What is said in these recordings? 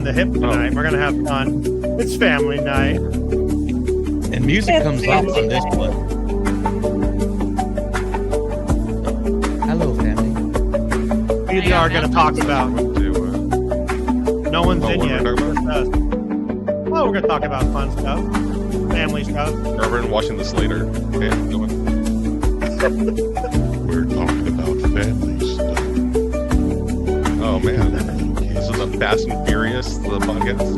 the hip tonight. We're gonna have fun. It's family night, and music comes off on this one. Hello, family. We are gonna talk about. No one's in yet. Just us. Oh, we're gonna talk about fun stuff, family stuff. Everyone watching the Slater. Okay, going. We're talking about family stuff. Oh man, this is a Fast and Furious the podcast.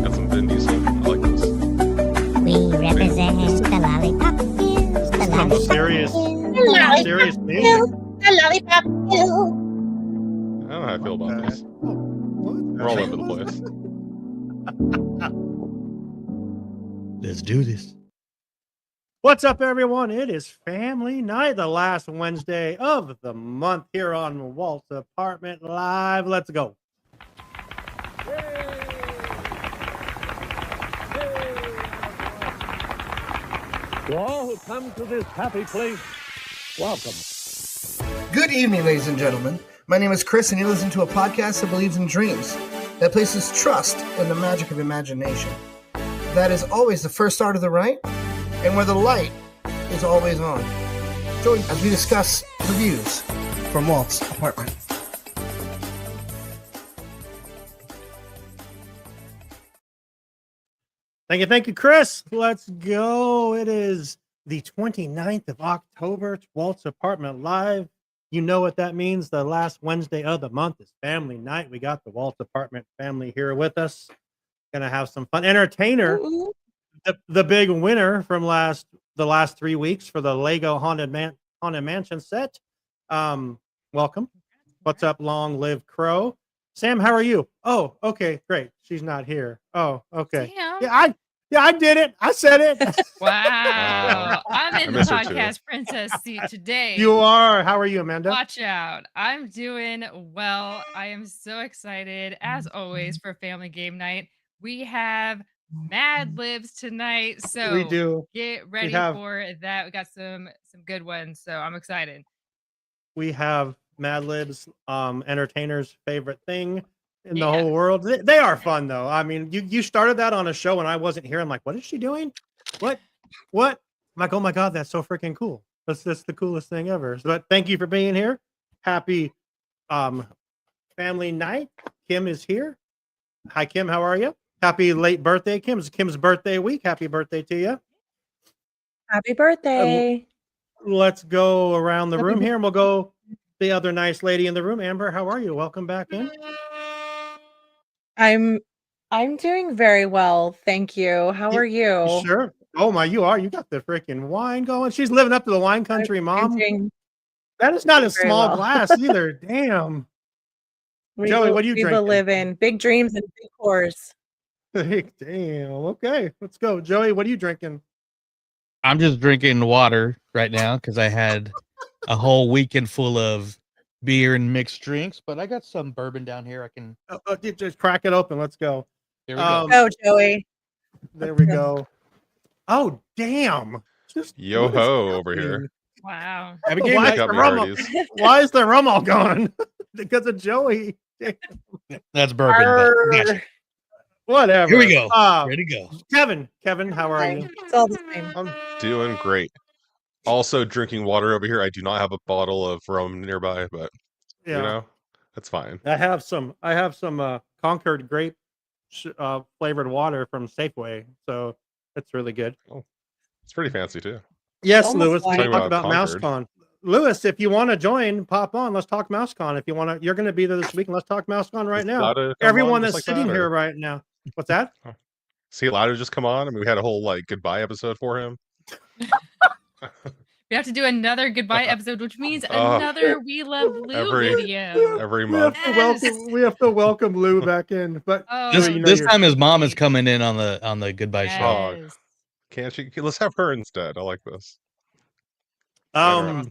Got some Vin Diesel. I like this. We represent the lollipop hills. The Some serious music. The lollipop hills. I don't know how I feel about this. We're all over the place. Let's do this. What's up, everyone? It is family night, the last Wednesday of the month here on Walt's Apartment Live. Let's go. To all who come to this happy place, welcome. Good evening, ladies and gentlemen. My name is Chris, and you listen to a podcast that believes in dreams, that places trust in the magic of imagination. That is always the first start of the right, and where the light is always on. Join as we discuss reviews from Walt's Apartment. Thank you, Chris. Let's go. It is the 29th of October. It's Walt's Apartment Live. You know what that means. The last Wednesday of the month is family night. We got the Walt Apartment family here with us. Gonna have some fun. Entertainer, the big winner from the last 3 weeks for the Lego Haunted Mansion set. Welcome. What's up, Long Live Crow? Sam, how are you? Oh, okay, great. She's not here. Oh, okay. Damn. Yeah, I did it. I said it. Wow. I'm in the miss her too. podcast princess seat today. You are. How are you, Amanda? Watch out. I'm doing well. I am so excited, as always, for family game night. We have Mad Libs tonight. So We do. get ready for that. We got some good ones. So I'm excited. We have Mad Libs, entertainers' favorite thing in the whole world. They are fun, though. I mean, you started that on a show and I wasn't here. I'm like, what is she doing? What? I'm like, oh my God, that's so freaking cool. That's just the coolest thing ever. But thank you for being here. Happy family night. Kim is here. Hi, Kim. How are you? Happy late birthday, Kim. It's Kim's birthday week. Happy birthday to you. Happy birthday. Let's go around the room here and we'll go the other nice lady in the room. Amber, how are you? Welcome back in. I'm doing very well, thank you. How are you? Sure. Oh my, you are. You got the freaking wine going. She's living up to the wine country, Mom. That is not a small glass either. Damn. Joey, what do you drink? We live in big dreams and big whores. Damn. Okay, let's go. Joey, what are you drinking? I'm just drinking water right now because I had a whole weekend full of beer and mixed drinks, but I got some bourbon down here. I can just crack it open. Let's go. There we go. Go, Joey. There we go. Oh, damn. Yo ho over here. Wow. Why is the rum all gone? Because of Joey. That's bourbon. Gotcha. Whatever. Here we go. Ready to go. Kevin, how are you? It's all the same. I'm doing great. Also drinking water over here. I do not have a bottle of rum nearby, but you know, that's fine. I have some Concord grape flavored water from Safeway, so it's really good. Oh, it's pretty fancy too. Yes, Lewis. Talking Talk about Concord. MouseCon. Lewis, if you want to join, pop on. Let's talk MouseCon. If you want to, you're going to be there this week, and let's talk MouseCon right now. Everyone that's sitting here right now. What's that? See, Lado just come on. I mean, we had a whole goodbye episode for him. We have to do another goodbye episode, which means another We Love Lou video. Every month. We have to welcome Lou back in. But this time his mom is coming in on the goodbye show. Oh, can't she? Let's have her instead. I like this. That's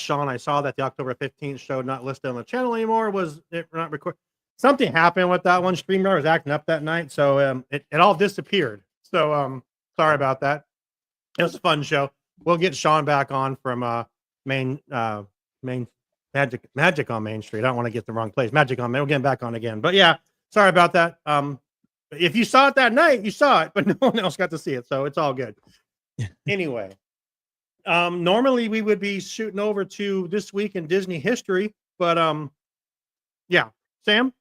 Sean. I saw that the October 15th show not listed on the channel anymore. Was it not recorded? Something happened with that one. StreamYard was acting up that night, so it all disappeared. So sorry about that. It was a fun show. We'll get Sean back on from main Magic on Main Street. I don't want to get the wrong place. Magic on Main. We're getting back on again. But yeah, sorry about that. If you saw it that night, you saw it, but no one else got to see it, so it's all good. Anyway, normally we would be shooting over to this week in Disney history, but yeah, Sam.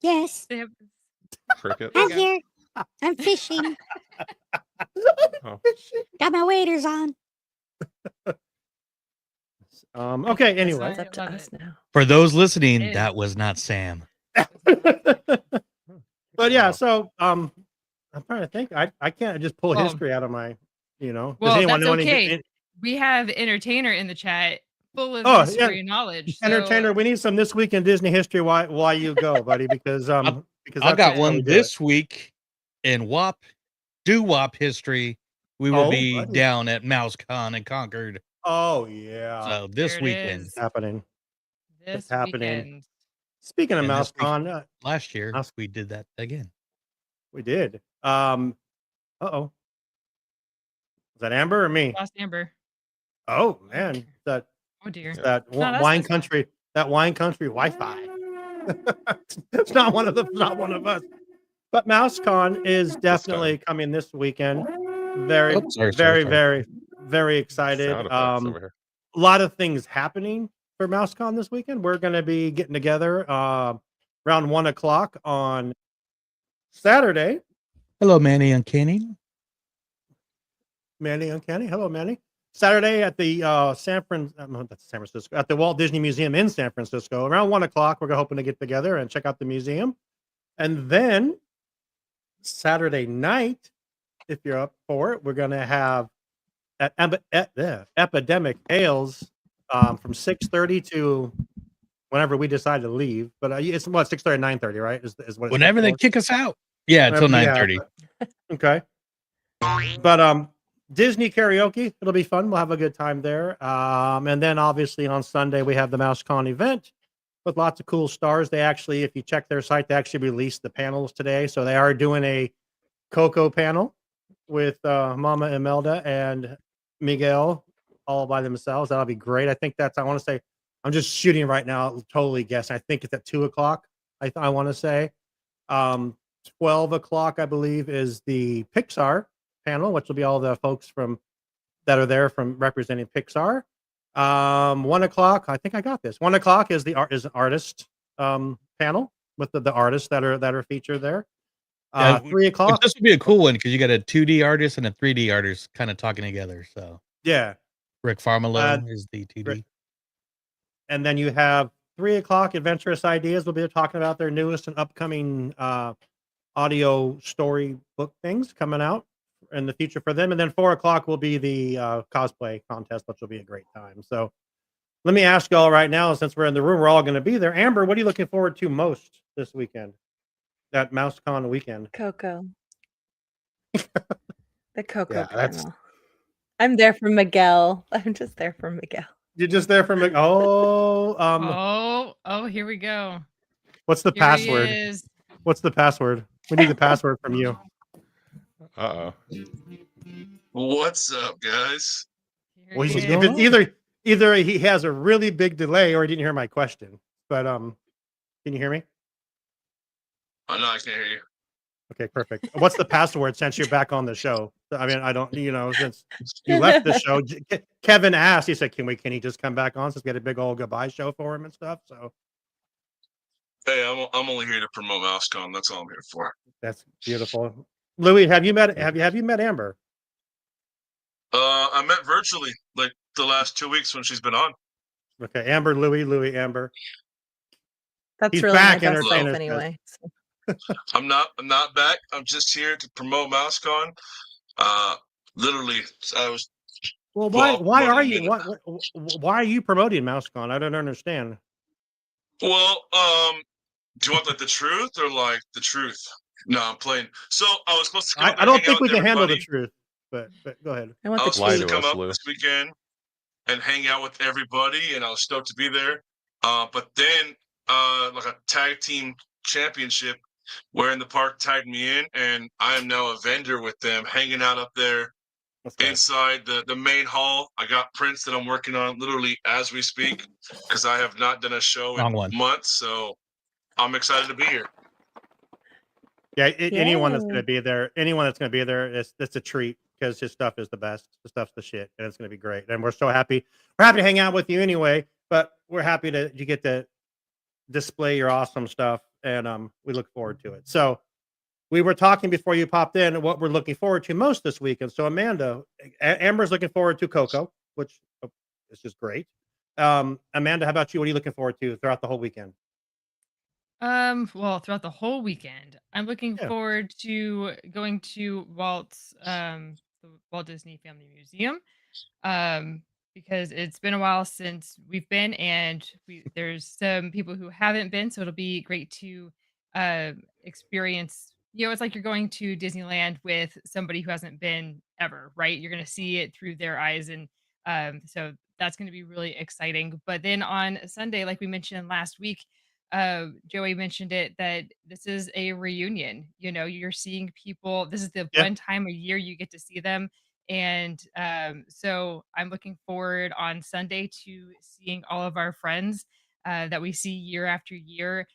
Yes, Cricket. I'm here. I'm fishing. Oh. Got my waders on. Okay. Anyway, It's up to us now. For those listening, It that is. was not Sam. but yeah, so I'm trying to think. I can't just pull Well, history out of my, does Well, anyone that's know okay. We have entertainer in the chat, full of Oh, history and knowledge. So Entertainer, we need some this week in Disney history. Why you go, buddy? Because I that's got how we one do this week in WAP history. We will Oh, be buddy. down at MouseCon in Concord. Oh yeah, So there this it weekend, is. happening. This happening. weekend. Speaking of And this week- MouseCon, last year Mouse- we did that again. we did. Uh-oh. Is that Amber or me? Lost Amber. Oh man, that Oh dear. that No, that's wine this country. That wine country Wi-Fi. It's not one of us. But MouseCon is definitely coming this weekend. Very, Oh, sorry. very excited. Sound effects over here. A lot of things happening for MouseCon this weekend. We're going to be getting together around 1:00 on Saturday. Hello, Manny and Kenny. Manny Uncanny. Hello, Manny. Saturday at the San Francisco, at the Walt Disney Museum in San Francisco. Around 1:00, we're hoping to get together and check out the museum. And then Saturday night, if you're up for it, we're going to have at Epidemic Ales from 6:30 to whenever we decide to leave. But it's 6:30, 9:30, right? Is what it's Whenever they for? kick us out. Yeah, until Whenever- 9:30. Okay. But Disney karaoke, it'll be fun. We'll have a good time there. And then obviously on Sunday we have the MouseCon event with lots of cool stars. They actually, if you check their site, they actually released the panels today. So they are doing a Coco panel with Mama Imelda and Miguel all by themselves. That'll be great. I think I want to say, I'm just shooting right now, totally guessing. I think it's at 2:00. I want to say 12:00, I believe, is the Pixar panel, which will be all the folks that are there from representing Pixar. 1:00, I think I got this. 1:00 is an artist panel with the artists that are featured there. 3:00. This would be a cool one because you got a 2D artist and a 3D artist kind of talking together. So Yeah. Rick Farmelo is the 2D. And then you have 3:00 Adventurous Ideas. We'll be talking about their newest and upcoming audio storybook things coming out in the future for them. And then 4:00 will be the cosplay contest, which will be a great time. So let me ask y'all right now, since we're in the room, we're all going to be there. Amber, what are you looking forward to most this weekend? That MouseCon weekend. Coco. The Coco Yeah, that's- panel. I'm there for Miguel. I'm just there for Miguel. You're just there from Here we go. what's the Here password? he is. What's the password? We need the password from you. Uh-oh. What's up, guys? Here Well, he if is. it's either he has a really big delay or he didn't hear my question. But can you hear me? Oh, no, I can't hear you. Okay, perfect. What's the password since you're back on the show? I mean, I don't, since you left the show, Kevin asked, he said, can he just come back on since we had a big old goodbye show for him and stuff? So Hey, I'm only here to promote MouseCon. That's all I'm here for. that's beautiful. Louis, have you met Amber? I met virtually like the last 2 weeks when she's been on. Okay, Amber, Louis, Amber. That's He's really back, my best self entertainer says. anyway. I'm not back. I'm just here to promote MouseCon. Literally, I was. Well, Well, why are promoting you it. why are you promoting MouseCon? I don't understand. Well, do you want like the truth or like the truth? No, I'm playing. So I was supposed to come up I and don't hang think out we with can handle the everybody. truth, but go ahead. I want I the was Lie supposed to to come us, up Lou. this weekend and hang out with everybody, and I was stoked to be there. But then, like a tag team championship, where in the park tagged me in, and I am now a vendor with them, hanging out up there, inside the main hall. I got prints that I'm working on literally as we speak because I have not done a show in Wrong one. months. So I'm excited to be here. Yeah, anyone that's Yay. going to be there, it's a treat because his stuff is the best. The stuff's the shit, and it's going to be great. And we're so happy. We're happy to hang out with you anyway, but we're happy that you get to display your awesome stuff, and we look forward to it. So we were talking before you popped in what we're looking forward to most this weekend. So Amanda, Amber's looking forward to Coco, which is just great. Amanda, how about you? What are you looking forward to throughout the whole weekend? Well, throughout the whole weekend, I'm looking Yeah. forward to going to Walt's the Walt Disney Family Museum. Because it's been a while since we've been, and there's some people who haven't been, so it'll be great to experience. It's like you're going to Disneyland with somebody who hasn't been ever, right? You're going to see it through their eyes, and so that's going to be really exciting. But then on Sunday, like we mentioned last week, Joey mentioned it that this is a reunion. You're seeing people. This is the Yeah. one time a year you get to see them. And so I'm looking forward on Sunday to seeing all of our friends that we see year after year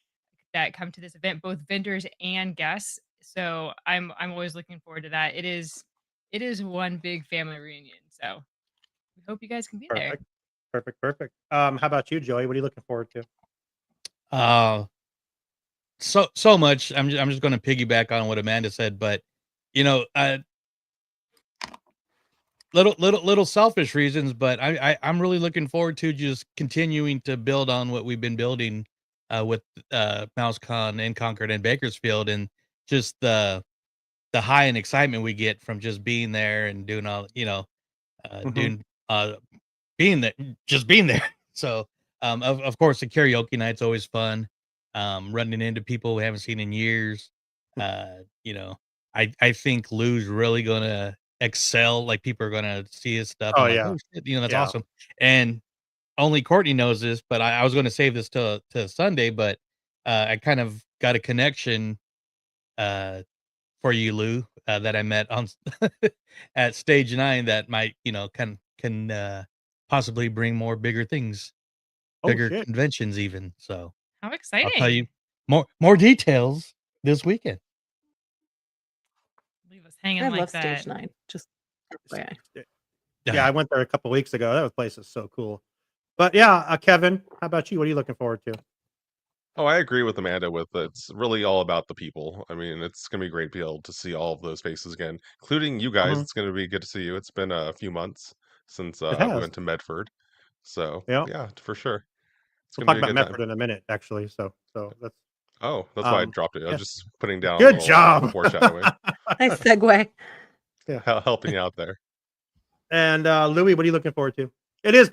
that come to this event, both vendors and guests. So I'm always looking forward to that. It is one big family reunion. So we hope you guys can be there. Perfect. How about you, Joey? What are you looking forward to? So much. I'm just going to piggyback on what Amanda said, but little selfish reasons, but I'm really looking forward to just continuing to build on what we've been building with MouseCon in Concord and Bakersfield, and just the high and excitement we get from just being there and doing all doing being there, just being there. So of course the karaoke night's always fun. Running into people we haven't seen in years. I think Lou's really gonna excel. Like, people are gonna see his stuff. Oh, And like, yeah. oh shit, that's Yeah. awesome. And only Courtney knows this, but I was gonna save this to Sunday, but I kind of got a connection for you, Lou, that I met on at Stage 9 that might, can possibly bring more bigger things, Oh, bigger shit. conventions even. So How I'll exciting! tell you more details this weekend. Leave us hanging I like love that. Stage 9. Just FYI. Yeah, I went there a couple weeks ago. That place is so cool. But yeah, Kevin, how about you? What are you looking forward to? Oh, I agree with Amanda with it's really all about the people. I mean, it's gonna be great to be able to see all of those faces again, including you guys. Mhm. It's gonna be good to see you. It's been a few months since It we has. went to Medford. So Yeah. yeah, for sure. It's We'll gonna talk be a about good time. Medford in a minute, actually. So that's Oh, that's why I um dropped it. I yeah. was just putting down a Good little job. foreshadowing, Nice segue. helping you out there. And Louis, what are you looking forward to? It is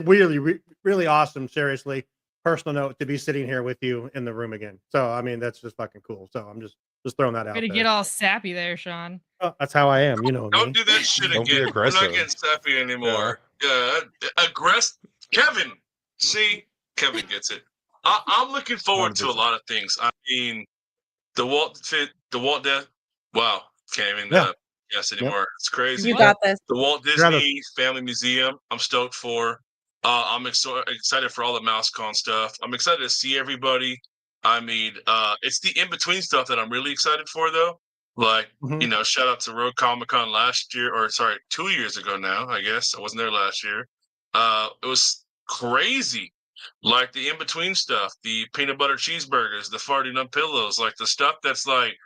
really awesome, seriously. Personal note, to be sitting here with you in the room again. So I mean, that's just fucking cool. So I'm just throwing that out Way to there. get all sappy there, Sean. Oh, that's how I am, you know me. Don't do that shit Don't be again. We're not aggressive. getting sappy anymore. Aggressive. Kevin. See, Kevin gets it. I'm looking forward to a lot of things. I mean, the Walt death. Wow, can't even Yeah. guess anymore. It's crazy. You got this. The Walt Grab Disney Family Museum. I'm stoked for. I'm excited for all the MouseCon stuff. I'm excited to see everybody. I mean, it's the in between stuff that I'm really excited for, though. Like, Mhm. shout out to Road Comic Con last year, or sorry, 2 years ago now. I guess I wasn't there last year. It was crazy. Like the in between stuff, the peanut butter cheeseburgers, the farting on pillows, like the stuff that's like,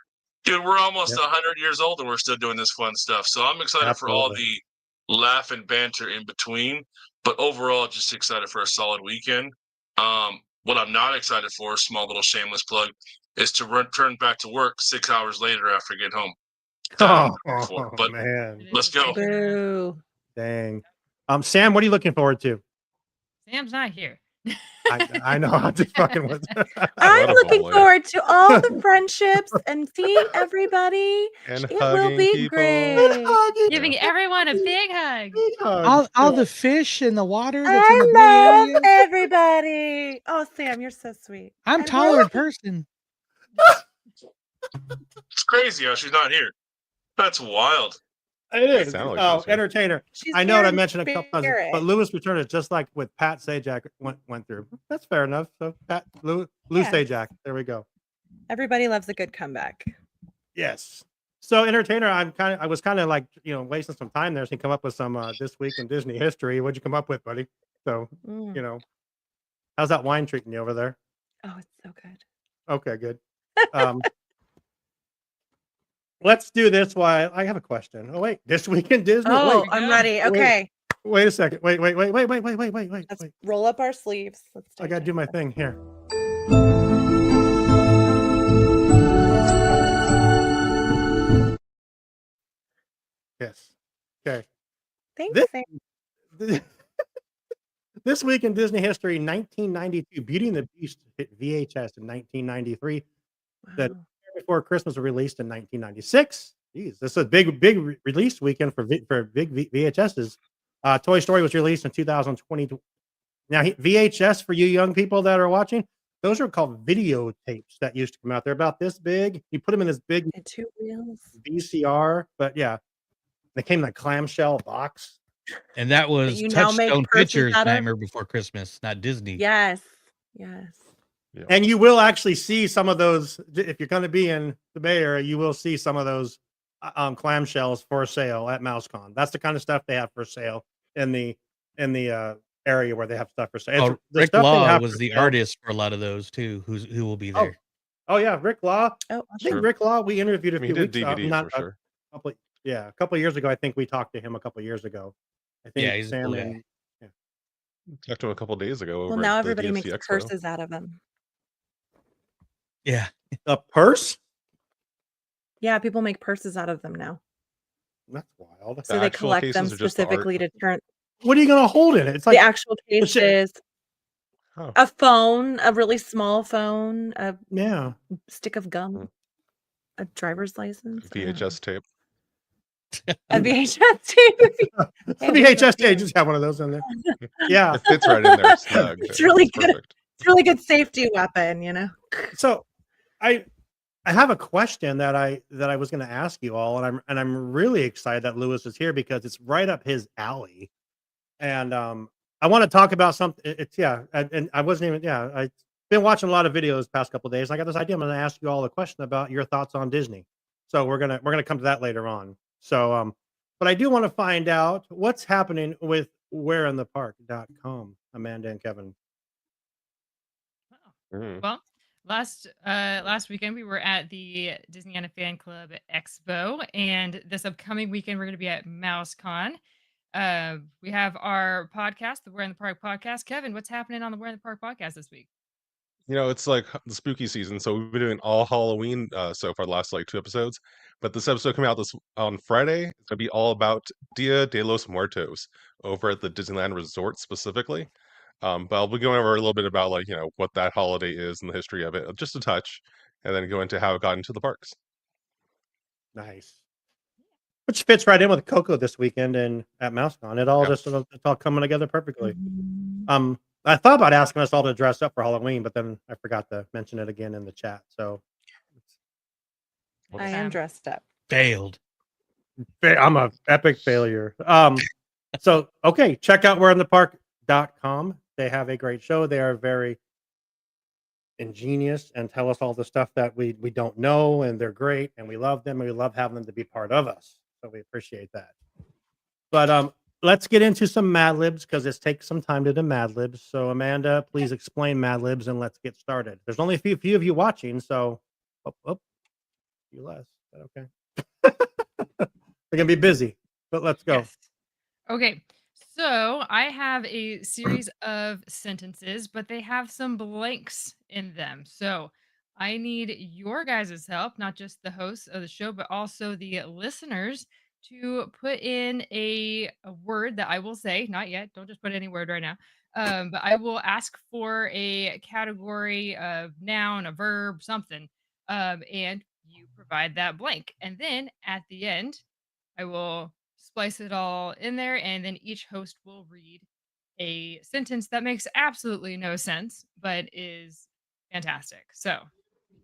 dude, we're almost 100 years old and we're still doing this fun stuff. So I'm excited for all Absolutely. the laugh and banter in between. But overall, just excited for a solid weekend. What I'm not excited for, small little shameless plug, is to return back to work 6 hours later after I get home. That I'm excited for. But man. let's go. Boo. Dang. Sam, what are you looking forward to? Sam's not here. I know. I'm just fucking with. I'm What a looking bully. forward to all the friendships and seeing everybody. And It will hugging be people. great. Giving everyone a big hug. All the fish in the water that's in I the Bay love Area. everybody. Oh, Sam, you're so sweet. I'm I taller in love you. person. It's crazy how she's not here. That's wild. It is. Sounded like she was here. Entertainer. She's I know here what I in mentioned a couple times, but spirit. Lewis Return is just like with Pat Sajak went through. That's fair enough. So Lou Yeah. Sajak. There we go. Everybody loves a good comeback. Yes. So entertainer, I was kind of like, wasting some time there. So you come up with some this week in Disney history. What'd you come up with, buddy? So, how's that wine treating you over there? Oh, it's so good. Okay, good. Let's do this. Why I have a question. Oh wait, this week in Disney. Oh, Wait, I'm ready. Okay. wait a second. Wait. Let's roll up our sleeves. I gotta do my thing here. Yes. Okay. Thanks. This week in Disney history, 1992, Beauty and the Beast hit VHS in 1993. The year before Christmas was released in 1996. Jeez, this is a big release weekend for big VHSs. Toy Story was released in 2020. Now, VHS, for you young people that are watching, those are called videotapes that used to come out. They're about this big. You put them in this big two wheels VCR, but yeah, they came in a clamshell box. And that was you now make Touchstone purses Pictures out of? Nightmare Before Christmas, not Disney. Yes. And you will actually see some of those if you're going to be in the Bay Area. You will see some of those clamshells for sale at MouseCon. That's the kind of stuff they have for sale in the area where they have stuff for sale. Rick Law was the artist for a lot of those too. Who will be there? Oh yeah, Rick Law. Oh, I think Rick Law. We interviewed a few weeks DVDs for sure. A couple of years ago. I think we talked to him a couple of years ago. I think he's Sam a cool and talked to him a couple of days ago. Well, now everybody makes purses out of them. Yeah, a purse. Yeah, people make purses out of them now. That's wild. So they collect them specifically to turn. What are you going to hold in it? It's like the actual case is a phone, a really small phone, a stick of gum, a driver's license, VHS tape. A VHS tape. A VHS tape. Just have one of those in there. Yeah, it fits right in there. Snug. It's really good. Perfect. It's really good safety weapon, So, I have a question that I was going to ask you all, and I'm really excited that Lewis is here because it's right up his alley, and I want to talk about something. And I wasn't even I've been watching a lot of videos the past couple of days. And I got this idea. I'm going to ask you all a question about your thoughts on Disney. So we're gonna come to that later on. So but I do want to find out what's happening with whereinthepark.com, Amanda and Kevin. Well, last weekend we were at the Disneyana Fan Club Expo, and this upcoming weekend we're going to be at MouseCon. We have our podcast, the Where in the Park podcast. Kevin, what's happening on the Where in the Park podcast this week? It's like the spooky season, so we've been doing all Halloween so far, the last 2 episodes. But this episode coming out on Friday, it's gonna be all about Dia de los Muertos over at the Disneyland Resort specifically. But I'll be going over a little bit about what that holiday is and the history of it, just a touch, and then go into how it got into the parks. Nice. Which fits right in with Coco this weekend and at MouseCon. It all it's all coming together perfectly. I thought about asking us all to dress up for Halloween, but then I forgot to mention it again in the chat. So I am dressed up. Failed. I'm a epic failure. So okay, check out whereinthepark.com. They have a great show. They are very ingenious and tell us all the stuff that we don't know, and they're great, and we love them, and we love having them to be part of us. So we appreciate that. But let's get into some Mad Libs because it takes some time to do Mad Libs. So Amanda, please explain Mad Libs and let's get started. There's only a few of you watching, so few less. Okay. They're gonna be busy, but let's go. Yes. Okay. So I have a series of sentences, but they have some blanks in them. So I need your guys' help, not just the hosts of the show, but also the listeners, to put in a word that I will say. Not yet. Don't just put any word right now. But I will ask for a category of noun, a verb, something. And you provide that blank. And then at the end, I will splice it all in there, and then each host will read a sentence that makes absolutely no sense, but is fantastic. So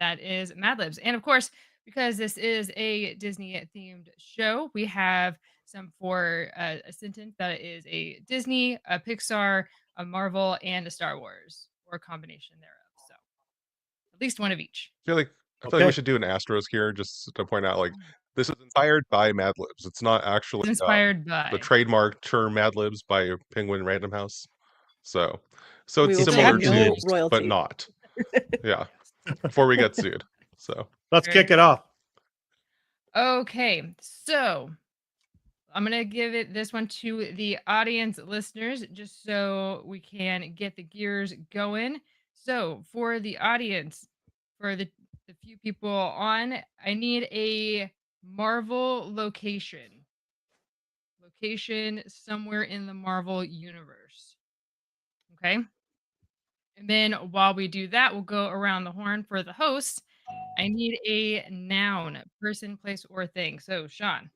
that is Mad Libs. And of course, because this is a Disney themed show, we have some for a sentence that is a Disney, a Pixar, a Marvel, and a Star Wars, or a combination thereof. So at least one of each. I feel like we should do an asterisk here just to point out, like, this is inspired by Mad Libs. It's not actually It's inspired the by. trademark term Mad Libs by Penguin Random House. So We it's will similar pay no to, but royalty. not. Yeah. Before we get sued. So Let's Very kick it off. Okay, so I'm gonna give this one to the audience listeners just so we can get the gears going. So for the audience, for the few people on, I need a Marvel location somewhere in the Marvel universe. Okay, and then while we do that, we'll go around the horn for the host. I need a noun, person, place, or thing. So Sean.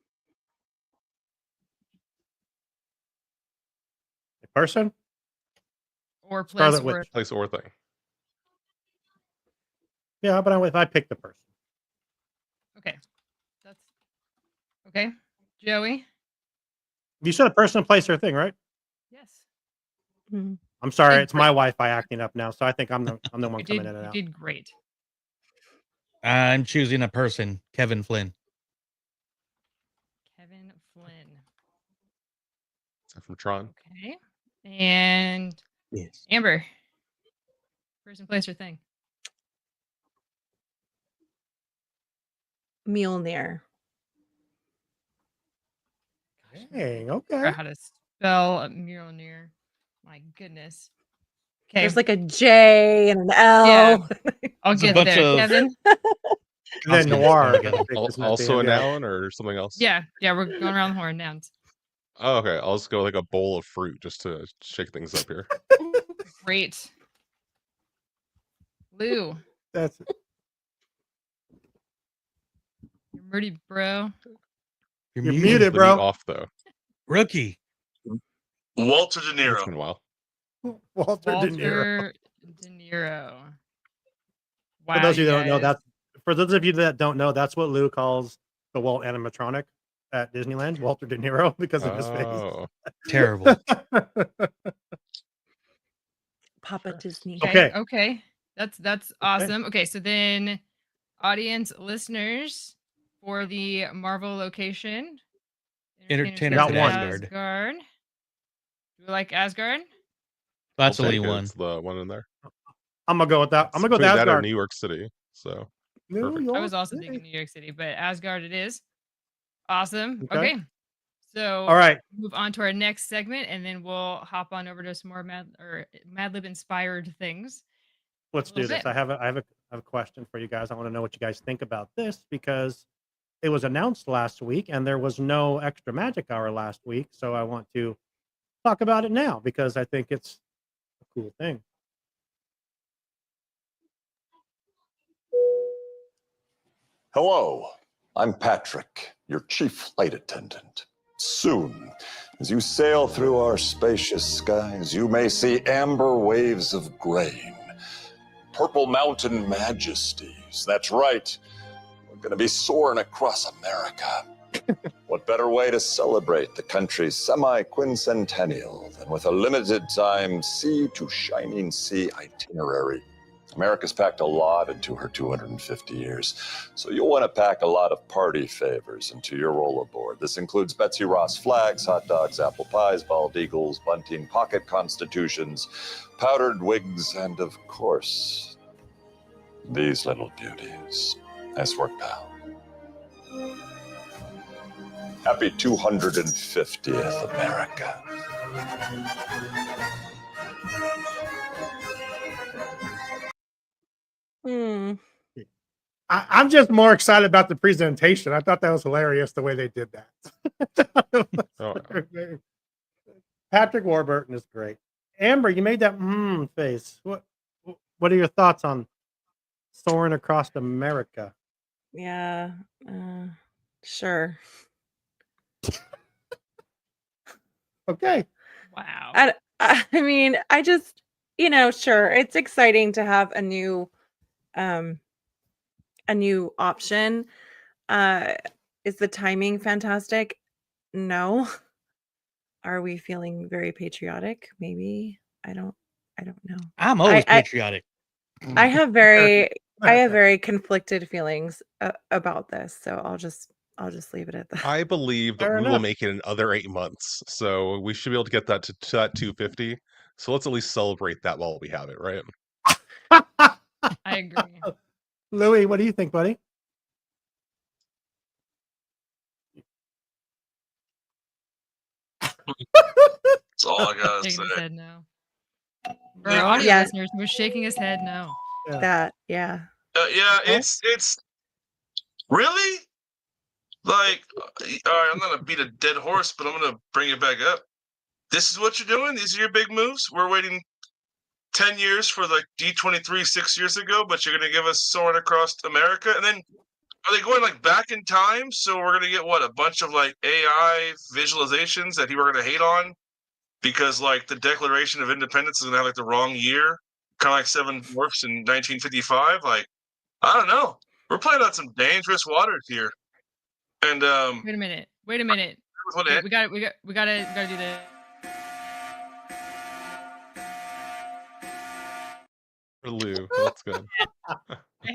A person? Or place Scarlet or Witch. place or thing. Yeah, but if I pick the person. Okay. That's okay. Joey. You said a person, place, or thing, right? Yes. I'm sorry, Did it's my Wi-Fi acting up now, so I think I'm the one You coming in and you out. did great. I'm choosing a person, Kevin Flynn. Kevin Flynn. From Tron. Okay. And Yes. Amber. Person, place, or thing. Mjolnir. Dang, I okay. forgot how to spell Mjolnir. My goodness. Okay. There's like a J and an L. Yeah. I'll It's a get bunch there, of- Kevin. And then noir. I think, isn't that the Also a end? Yeah. noun or something else? Yeah, we're going around the horn nouns. Oh, okay. I'll just go like a bowl of fruit just to shake things up here. Great. Lou. That's You're Murdy, bro. You're muted, bro. Off though. Rookie. Walter De It's Niro. been a while. Walter De Niro. Walter De Niro. Wow. For those of you that don't know, guys. for those of you that don't know, that's what Lou calls the Walt animatronic at Disneyland, Walter De Niro, because of his face. Oh. Terrible. Papa Disney. Okay. That's awesome. Okay, so then audience listeners for the Marvel location. Entertainers Got at one. Asgard. Do we like Asgard? That's I'll only take it. one. It's the one in there. I'm gonna go with that. I'm gonna go with Between that or Asgard. New York City. So New perfect. York I was also City. thinking New York City, but Asgard it is. Awesome. Okay. Okay. So All right. move on to our next segment, and then we'll hop on over to some more Mad Lib inspired things. Let's do this. bit. I have a question for you guys. I want to know what you guys think about this because it was announced last week and there was no extra magic hour last week. So I want to talk about it now because I think it's a cool thing. Hello, I'm Patrick, your chief flight attendant. Soon, as you sail through our spacious skies, you may see amber waves of grain, purple mountain majesties. That's right, we're going to be soaring across America. What better way to celebrate the country's semi-quincentennial than with a limited-time sea to shining sea itinerary? America's packed a lot into her 250 years, so you'll want to pack a lot of party favors into your rollerboard. This includes Betsy Ross flags, hot dogs, apple pies, bald eagles, bunting, pocket constitutions, powdered wigs, and of course, these little beauties. Nice work, pal. Happy 250th, America. I'm just more excited about the presentation. I thought that was hilarious the way they did that. Patrick Warburton is great. Amber, you made that face. What are your thoughts on soaring across America? Yeah, sure. Okay. Wow. I mean, I just, sure, it's exciting to have a new a new option. Is the timing fantastic? No. Are we feeling very patriotic? Maybe. I don't know. I'm always patriotic. I have very conflicted feelings about this, so I'll just leave it at that. I believe that Fair we will enough. make it in other 8 months, so we should be able to get that to that 250. So let's at least celebrate that while we have it, right? I agree. Louis, what do you think, buddy? That's all I gotta Shaking his say. head no. For our audio Yeah. listeners, he was shaking his head no. That, yeah. Yeah, it's really like. All right, I'm gonna beat a dead horse, but I'm gonna bring it back up. This is what you're doing. These are your big moves. We're waiting 10 years for the D23 6 years ago, but you're gonna give us soaring across America, and then are they going like back in time? So we're gonna get what, a bunch of like AI visualizations that people are gonna hate on because like the Declaration of Independence is gonna have like the wrong year, kind of like Seven Dwarfs in 1955. Like, I don't know. We're playing on some dangerous waters here. And Wait a minute. Wait, we gotta do this. Lou, that's good. I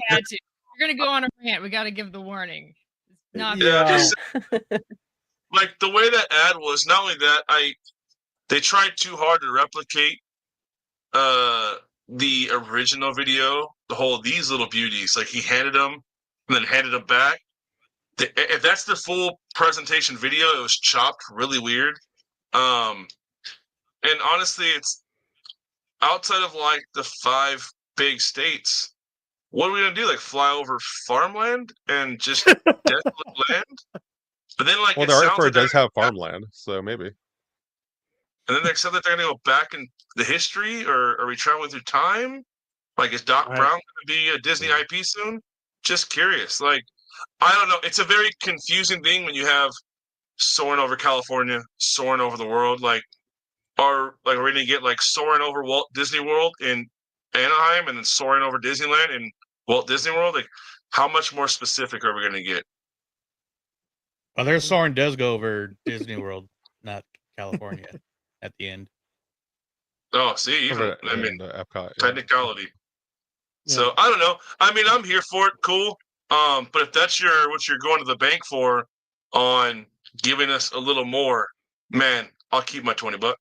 had to. We're gonna go on a rant. We gotta give the warning. It's not just like the way that ad was. Not only that, they tried too hard to replicate the original video. The whole these little beauties. Like he handed them and then handed them back. If that's the full presentation video, it was chopped really weird. And honestly, it's outside of like the 5 big states. What are we gonna do? Like fly over farmland and just desolate land? But then, like, Well, it the sounds Artford like does have farmland, so maybe. And then they said that they're gonna go back in the history, or are we traveling through time? Like, is Doc Brown gonna be a Disney IP soon? Just curious. Like, I don't know. It's a very confusing thing when you have soaring over California, soaring over the world. Like, are we gonna get like soaring over Walt Disney World in Anaheim and then soaring over Disneyland in Walt Disney World? Like, how much more specific are we gonna get? Well, their soaring does go over Disney World, not California, at the end. Oh, see, even Over I mean, Epcot, technicality. So I don't know. I mean, I'm here for it. Cool. But if that's what you're going to the bank for on giving us a little more, man, I'll keep my $20.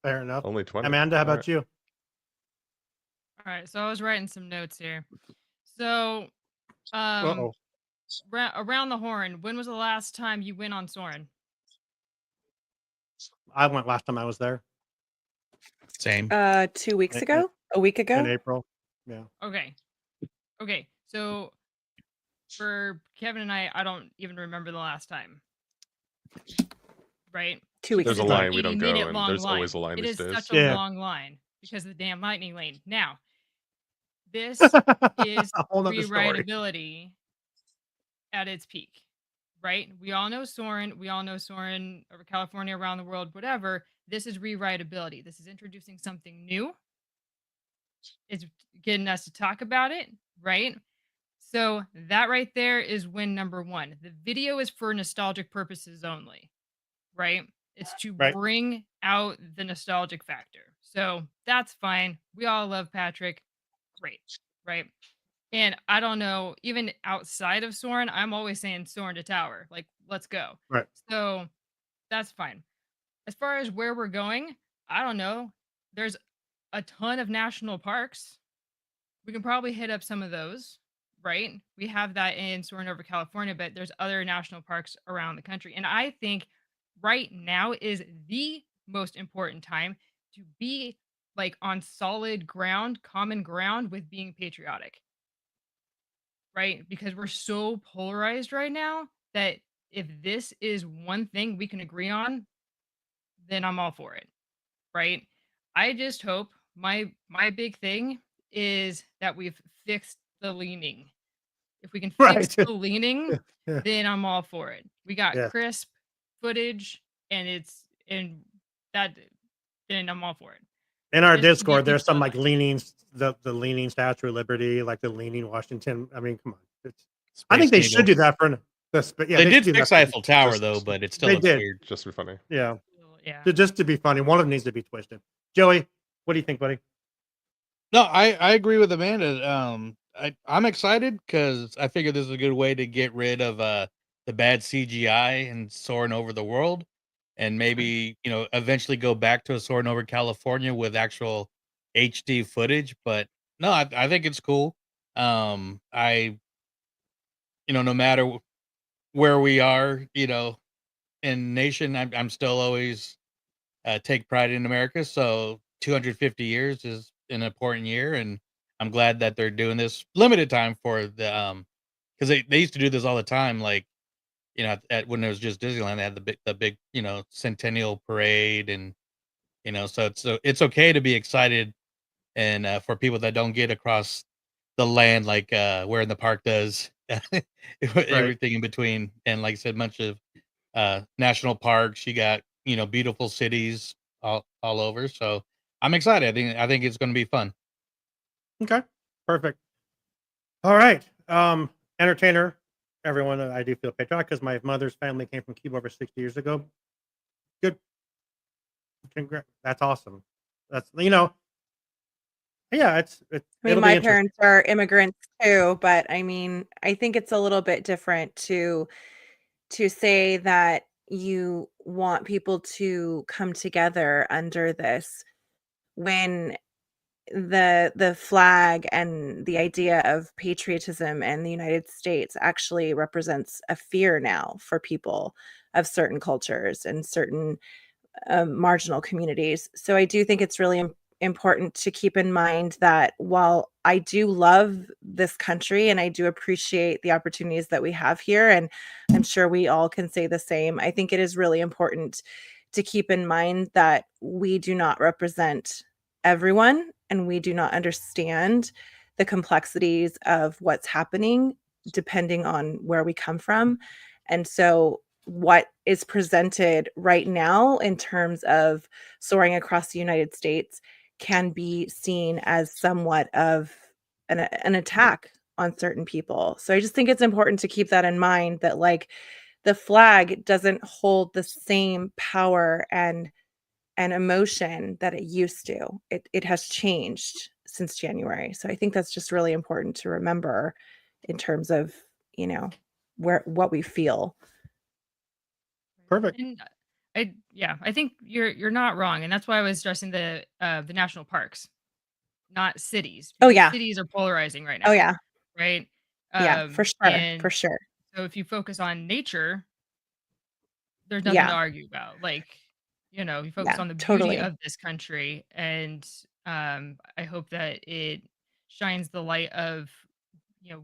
Fair enough. Only 20. Amanda, how All about right. you? All right, so I was writing some notes here. So, around the horn, when was the last time you went on Soarin'? I went last time I was there. Same. 2 weeks ago? A week ago? In April. Yeah. Okay. So for Kevin and I don't even remember the last time. Right? 2 weeks There's a ago. line we don't go, 80-minute and long there's line. always a line It these is days. such a long line because of the damn lightning lane. Now, this is A whole nother story. rewritability at its peak, right? We all know Soarin'. We all know Soarin' over California, around the world, whatever. This is rewritability. This is introducing something new. It's getting us to talk about it, right? So that right there is win number one. The video is for nostalgic purposes only, right? It's to bring out the nostalgic factor. So that's fine. We all love Patrick. Great, right? And I don't know, even outside of Soarin', I'm always saying Soarin' to Tower. Like, let's go. Right. So that's fine. As far as where we're going, I don't know. There's a ton of national parks. We can probably hit up some of those, right? We have that in Soarin' over California, but there's other national parks around the country. And I think right now is the most important time to be like on solid ground, common ground with being patriotic. Right? Because we're so polarized right now that if this is one thing we can agree on, then I'm all for it. Right? I just hope my big thing is that we've fixed the leaning. If we can fix the leaning, then I'm all for it. We got crisp footage and then I'm all for it. In our Just to get Discord, there's people some like aligned. leaning, the leaning Statue of Liberty, like the leaning Washington. I mean, come on. I Space think they should Needle. do that for yeah. They They should did do that fix for Eiffel Tower Just- though, but it still They looks did. weird. Just for funny. Yeah. Yeah. Just to be funny. One of them needs to be twisted. Joey, what do you think, buddy? No, I agree with Amanda. I'm excited because I figure this is a good way to get rid of the bad CGI and soaring over the world, and maybe eventually go back to a soaring over California with actual HD footage. But no, I think it's cool. I no matter where we are, in nation, I'm still always take pride in America. So 250 years is an important year, and I'm glad that they're doing this limited time for the because they used to do this all the time, like at when it was just Disneyland, they had the big centennial parade, and so it's okay to be excited, and for people that don't get across the land like where in the park does everything in between, and like I said, bunch of national parks. You got beautiful cities all over. So I'm excited. I think it's going to be fun. Okay. Perfect. All right. Entertainer, everyone. I do feel patriotic because my mother's family came from Cuba over 60 years ago. Good. Congrats. That's awesome. That's yeah. I mean, it'll be my interesting. parents are immigrants too, but I mean, I think it's a little bit different to say that you want people to come together under this when the flag and the idea of patriotism and the United States actually represents a fear now for people of certain cultures and certain marginal communities. So I do think it's really important to keep in mind that while I do love this country and I do appreciate the opportunities that we have here, and I'm sure we all can say the same, I think it is really important to keep in mind that we do not represent everyone and we do not understand the complexities of what's happening depending on where we come from. And so what is presented right now in terms of soaring across the United States can be seen as somewhat of an attack on certain people. So I just think it's important to keep that in mind, that like the flag doesn't hold the same power and emotion that it used to. It has changed since January. So I think that's just really important to remember in terms of, what we feel. Perfect. And I think you're not wrong, and that's why I was stressing the national parks, not cities. Oh, Because yeah. cities are polarizing right now. Oh, yeah. Right. Yeah, for sure. And For sure. so if you focus on nature, there's nothing Yeah. to argue about. Like, you focus Yeah, on the beauty totally. of this country, and I hope that it shines the light of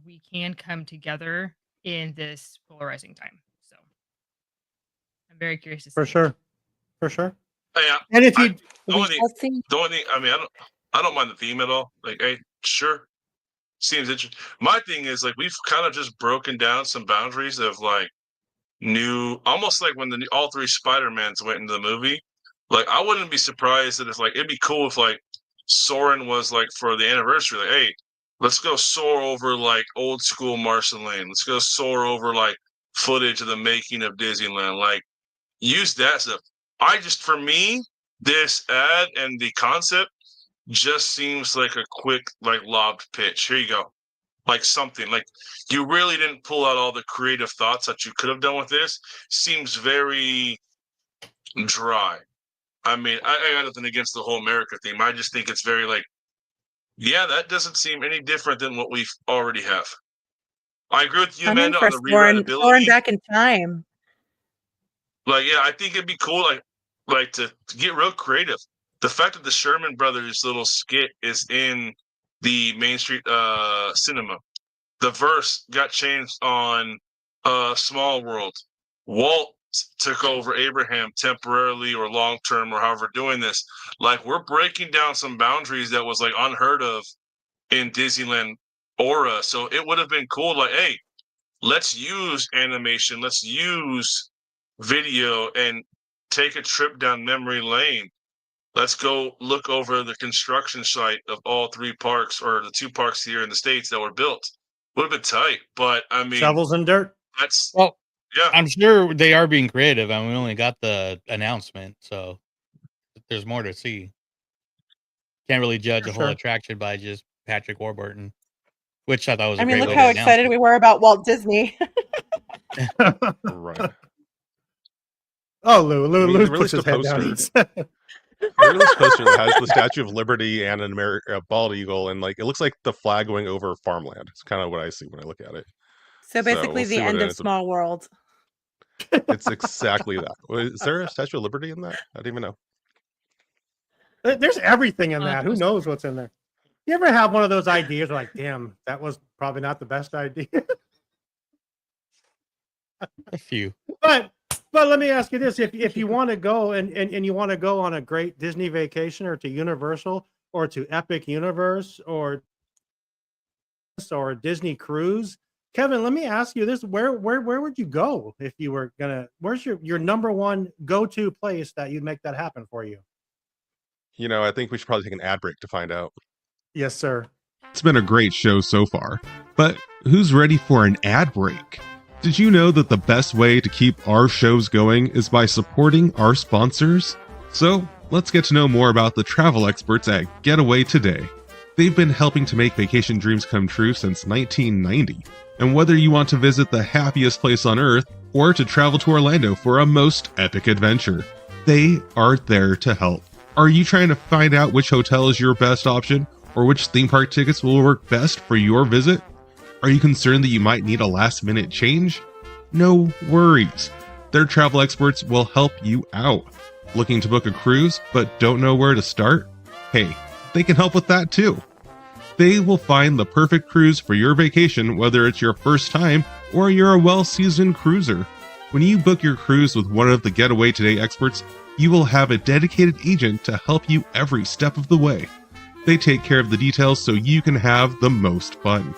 we can come together in this polarizing time. So I'm very curious to see. For sure. For sure. Yeah. And if I- you The only thing, I mean, I don't mind the theme at all. Like, hey, sure, seems interesting. My thing is like we've kind of just broken down some boundaries of like almost like when all three Spider-Mans went into the movie. Like, I wouldn't be surprised that if like it'd be cool if like Soren was like for the anniversary, like, hey, let's go soar over like old school Martian Lane. Let's go soar over like footage of the making of Disneyland. Like, use that stuff. For me, this ad and the concept just seems like a quick, like, lobbed pitch. Here you go. Like something. Like, you really didn't pull out all the creative thoughts that you could have done with this. Seems very dry. I mean, I got nothing against the whole America theme. I just think it's very like, yeah, that doesn't seem any different than what we already have. I agree with you, I'm in Amanda, for on the Soren rewritability. back in time. Like, yeah, I think it'd be cool, like to get real creative. The fact that the Sherman Brothers little skit is in the Main Street cinema. The verse got changed on Small World. Walt took over Abraham temporarily or long term or however doing this. Like, we're breaking down some boundaries that was like unheard of in Disneyland aura. So it would have been cool, like, hey, let's use animation, let's use video and take a trip down memory lane. let's go look over the construction site of all 3 parks or the 2 parks here in the States that were built. Would have been tight, but I mean, Shovels and dirt. that's Well, yeah. I'm sure they are being creative, and we only got the announcement, so there's more to see. Can't really judge For a whole sure. attraction by just Patrick Warburton, which I thought was I a mean, great look way how to announce excited it. we were about Walt Disney. Right. Oh, Lou I mean, Lou they puts released a his head down. poster. They released a poster that has the Statue of Liberty and a bald eagle, and like it looks like the flag going over farmland. It's kind of what I see when I look at it. So So basically, we'll the see what end it of is. Small World. It's exactly that. Is there a Statue of Liberty in that? I didn't even know. There's everything in On the that. Who poster. knows what's in there? You ever have one of those ideas where like, damn, that was probably not the best idea? A few. But let me ask you this: if you want to go and you want to go on a great Disney vacation, or to Universal, or to Epic Universe, or a Disney cruise, Kevin, let me ask you this: where would you go if you were gonna? Where's your number one go to place that you'd make that happen for you? You know, I think we should probably take an ad break to find out. Yes, sir. It's been a great show so far, but who's ready for an ad break? Did you know that the best way to keep our shows going is by supporting our sponsors? So, let's get to know more about the travel experts at Getaway Today. They've been helping to make vacation dreams come true since 1990. And whether you want to visit the happiest place on earth or to travel to Orlando for a most epic adventure, they are there to help. Are you trying to find out which hotel is your best option or which theme park tickets will work best for your visit? Are you concerned that you might need a last-minute change? No worries. Their travel experts will help you out. Looking to book a cruise but don't know where to start? Hey, they can help with that too. They will find the perfect cruise for your vacation, whether it's your first time or you're a well-seasoned cruiser. When you book your cruise with one of the Getaway Today experts, you will have a dedicated agent to help you every step of the way. They take care of the details so you can have the most fun.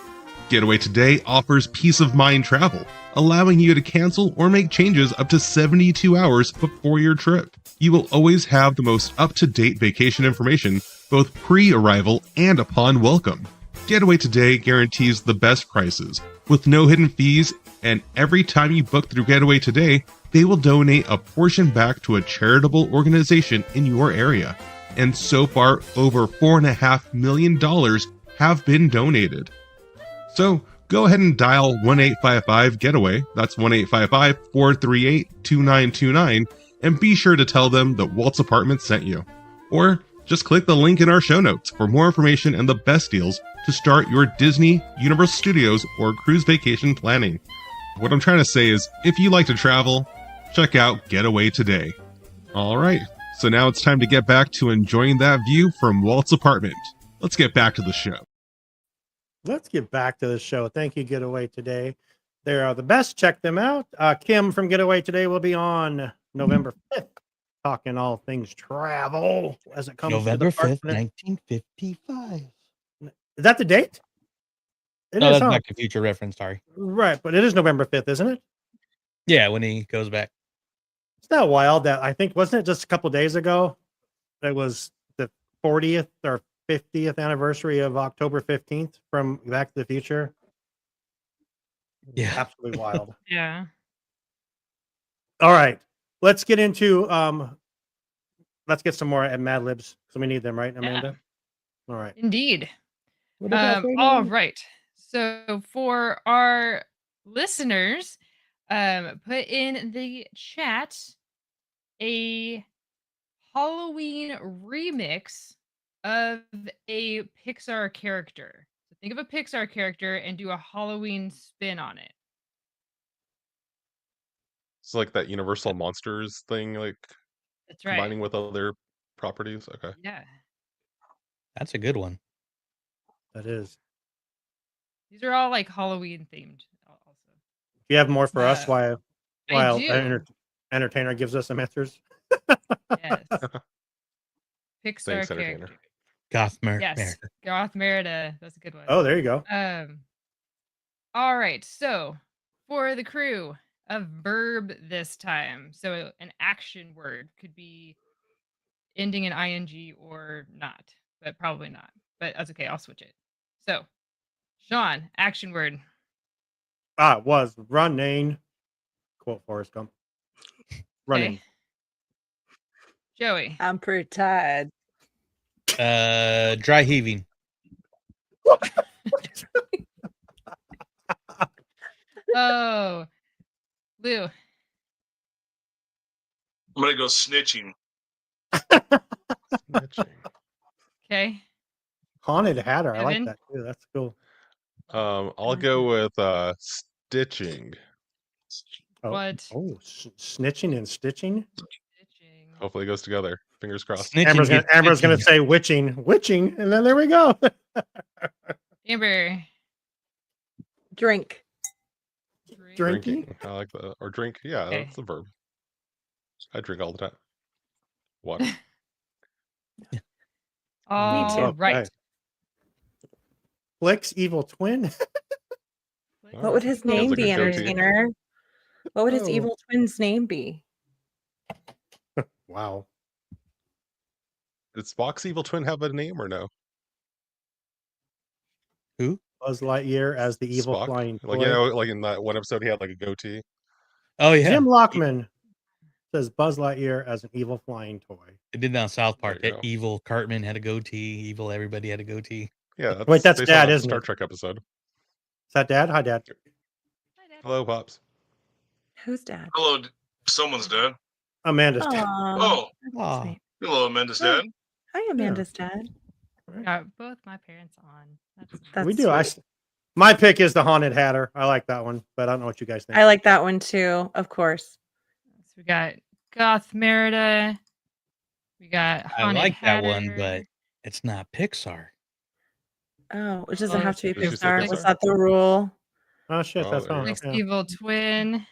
Getaway Today offers peace of mind travel, allowing you to cancel or make changes up to 72 hours before your trip. You will always have the most up-to-date vacation information, both pre-arrival and upon welcome. Getaway Today guarantees the best prices, with no hidden fees, and every time you book through Getaway Today, they will donate a portion back to a charitable organization in your area. And so far, over $4.5 million have been donated. So go ahead and dial 1-855-GETAWAY, that's 1-855-438-2929, and be sure to tell them that Walt's Apartment sent you. Or just click the link in our show notes for more information and the best deals to start your Disney, Universal Studios, or cruise vacation planning. What I'm trying to say is, if you like to travel, check out Getaway Today. All right, so now it's time to get back to enjoying that view from Walt's apartment. Let's get back to the show. Let's get back to the show. Thank you, Getaway Today. They are the best. Check them out. Kim from Getaway Today will be on November 5th, talking all things travel as it comes November to the 5th, park. 1955. Is that the date? It No, is, that's huh? Back to Future reference, sorry. Right, but it is November 5th, isn't it? Yeah, when he goes back. It's not wild that I think, wasn't it just a couple days ago? It was the 40th or 50th anniversary of October 15th from Back to the Future. Yeah. Absolutely wild. Yeah. All right. Let's get into let's get some more at Mad Libs. So we need them, right, Amanda? All right. Indeed. What about they All need? right. So for our listeners, put in the chat a Halloween remix of a Pixar character. So think of a Pixar character and do a Halloween spin on it. It's like that Universal Monsters thing, like That's right. combining with other properties. Okay. Yeah. That's a good one. That is. These are all like Halloween themed also. Do you have more for us while I do. entertainer gives us some answers? Yes. Pixar Thanks, entertainer. character. Goth Yes. Merida. Goth Merida. That's a good one. Oh, there you go. All right. So for the crew, a verb this time. So an action word could be ending in ing or not, but probably not. But that's okay. I'll switch it. So, Sean, action word. It was running. Quote Forrest Gump. Running. Okay. Joey. I'm pretty tired. Dry heaving. Oh, Lou. I'm gonna go snitching. Snitching. Okay. Haunted Hatter. I like Evan? that too. That's cool. I'll go with stitching. Oh, What? Oh, snitching and stitching. Stitching. Hopefully it goes together. Fingers crossed. Snitching Amber's gets gonna stitching. say witching, and then there we go. Amber. Drink. Drinking. I like that. Or drink. Yeah, Okay. that's a verb. I drink all the time. Water. All right. Okay. Flick's evil twin. What would his He has name like be, a goatee. entertainer? What would his Oh. evil twin's name be? Wow. Did Spock's evil twin have a name or no? Who? Buzz Lightyear as the evil Spock? flying toy. Like, you know, like in that one episode, he had like a goatee. Oh yeah. Jim Lockman says Buzz Lightyear as an evil flying toy. It did that on South Park. There you That go. evil Cartman had a goatee. Evil everybody had a goatee. Yeah, Wait, that's based Dad, on a isn't Star it? Trek episode. Is that Dad? Hi, Dad. Hello, Pops. Who's dad? Hello, someone's dad. Amanda's dad. Aw, Oh, that's Aw. sweet. hello, Amanda's Hi. dad. Hi, Amanda's dad. Got both my parents on. That's We do. My pick is the Haunted Hatter. I like that one, but I don't know what you guys think. I like that one too, of course. So we got Goth Merida. We got I Haunted like that one, Hatter. but it's not Pixar. Oh, it doesn't Oh, have to be Did she say Pixar. Was Pixar? that the rule? Oh shit, Oh, that's there you on. go. Flick's Yeah. evil twin.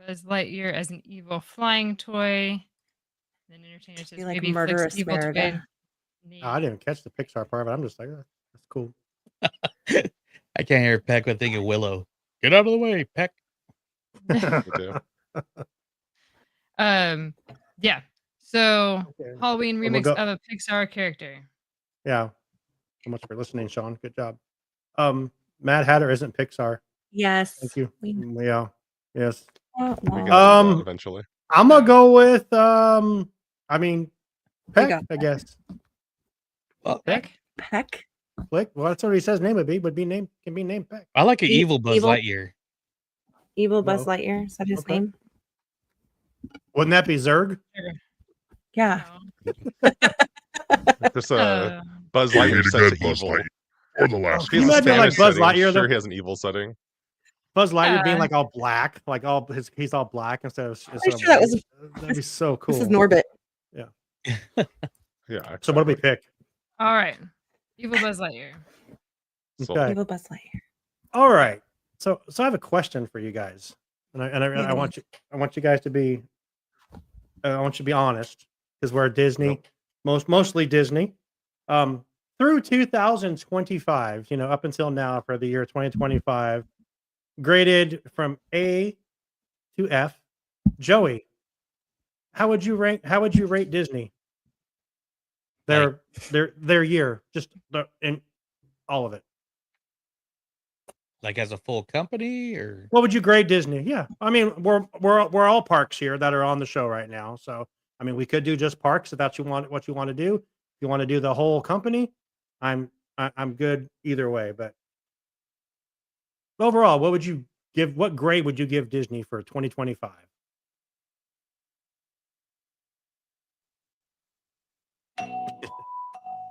Buzz Lightyear as an evil flying toy. Then entertainer says Be like maybe murderous Flick's evil Merida. twin. Oh, I didn't catch the Pixar part, but I'm just like, that's cool. I can't hear Peck but think of Willow. Get out of the way, Peck. Me too. Yeah. So Okay. Halloween we'll remix go- of a Pixar character. Yeah. So much for listening, Sean. Good job. Mad Hatter isn't Pixar. Yes. Thank you. We- Yeah. Yes. Wah, We wah. get to that eventually. I'm gonna go with I mean Peck, got I guess. Peck. Peck? Flick. Well, that's what he says name would be named Peck. I like an E- evil Buzz evil- Lightyear. Evil Buzz No. Lightyear. Is that his Okay. name? Wouldn't that be Zurg? Yeah. Just Uh, Buzz Give me Lightyear the set to good Buzz evil. Lightyear. Or the last Can you He's a imagine, like, Spanish Buzz setting. I'm Lightyear, sure though? he has an evil setting. Buzz Lightyear being Yeah. like all black, like he's all black instead of Pretty sure that white. was That'd be so cool. this is Norbit. Yeah. So what do we pick? all right. Evil Buzz Lightyear. Sold. Okay. Evil Buzz Lightyear. All right. So I have a question for you guys, and I Yeah. want you guys to be I want you to be honest because we're Disney, mostly Disney. Through 2025, up until now for the year 2025, graded from A to F. Joey, how would you rate Disney? Their year, just in all of it. Like as a full company, or What would you grade Disney? Yeah, I mean we're all parks here that are on the show right now. So I mean we could do just parks if that's what you want to do. If you want to do the whole company, I'm good either way. But overall, what would you give? What grade would you give Disney for 2025?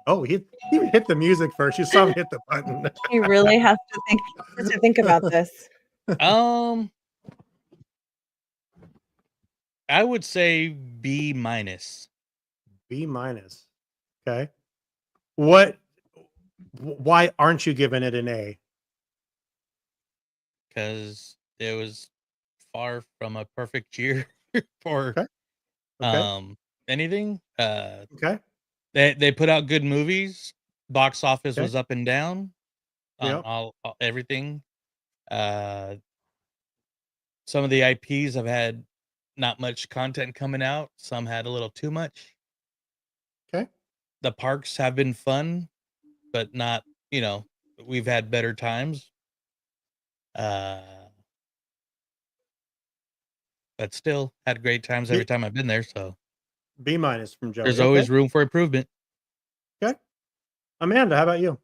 Oh, he hit the music first. You saw him hit the button. You really have to think about this. I would say B minus. B minus. Okay. Why aren't you giving it an A? Because it was far from a perfect year for Okay. anything. Okay. They put out good movies. Box office Okay. was up and down on Yep. all everything. Some of the IPs have had not much content coming out. Some had a little too much. Okay. The parks have been fun, but not, we've had better times. But still had great times every time I've been there. So B- from Joey. there's always room for improvement. Okay. Amanda, how about you?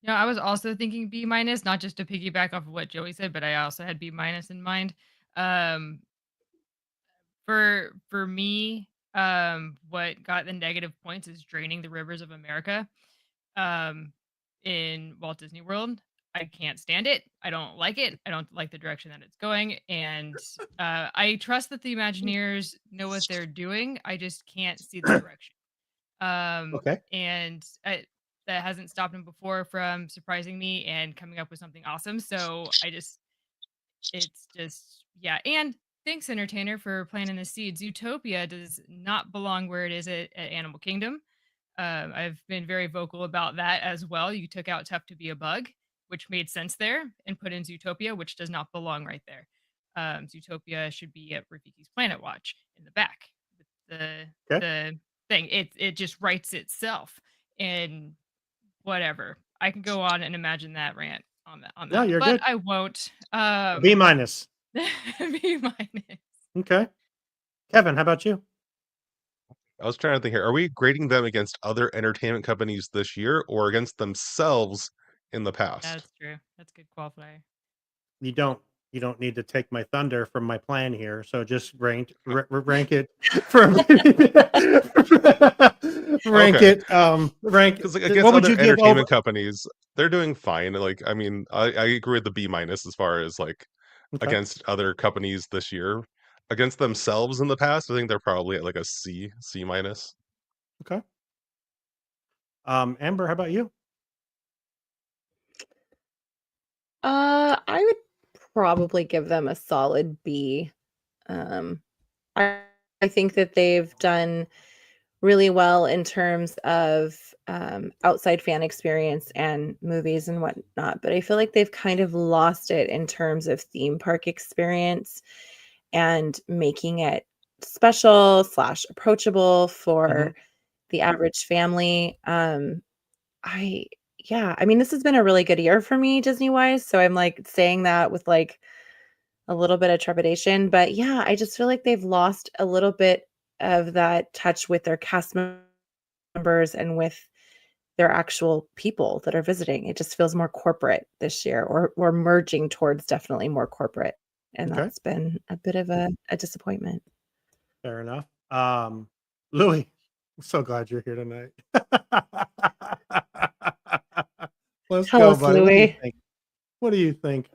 I was also thinking B-, not just to piggyback off of what Joey said, but I also had B- in mind. For me, what got the negative points is draining the rivers of America. In Walt Disney World, I can't stand it. I don't like it. I don't like the direction that it's going, and I trust that the Imagineers know what they're doing. I just can't see the direction. Okay. And that hasn't stopped him before from surprising me and coming up with something awesome. So it's just, yeah. And thanks, entertainer, for planting the seeds. Zootopia does not belong where it is at Animal Kingdom. I've been very vocal about that as well. You took out Tough to Be a Bug, which made sense there, and put in Zootopia, which does not belong right there. Zootopia should be at Rafiki's Planet Watch in the back. The thing, it just writes itself, and whatever. I can go on and imagine that rant on that. No, you're but good. I won't. B-. B-. Okay. Kevin, how about you? I was trying to think here. Are we grading them against other entertainment companies this year or against themselves in the past? That's true. That's a good qualifier. You don't need to take my thunder from my plan here. So just rank it from rank Okay. it. Rank because against what would other you give entertainment over? companies, they're doing fine. Like, I mean, I agree with the B- as far as like Okay. against other companies this year. Against themselves in the past, I think they're probably at like a C. Okay. Amber, how about you? I would probably give them a solid B. I think that they've done really well in terms of outside fan experience and movies and whatnot, but I feel like they've kind of lost it in terms of theme park experience and making it special / approachable for the average family. I mean, this has been a really good year for me Disney wise, so I'm like saying that with like a little bit of trepidation, but yeah, I just feel like they've lost a little bit of that touch with their cast members and with their actual people that are visiting. It just feels more corporate this year, or we're merging towards definitely more corporate, and Okay. that's been a bit of a disappointment. Fair enough. Louis, I'm so glad you're here tonight. Let's Tell go, us, buddy. Louis. What do you think?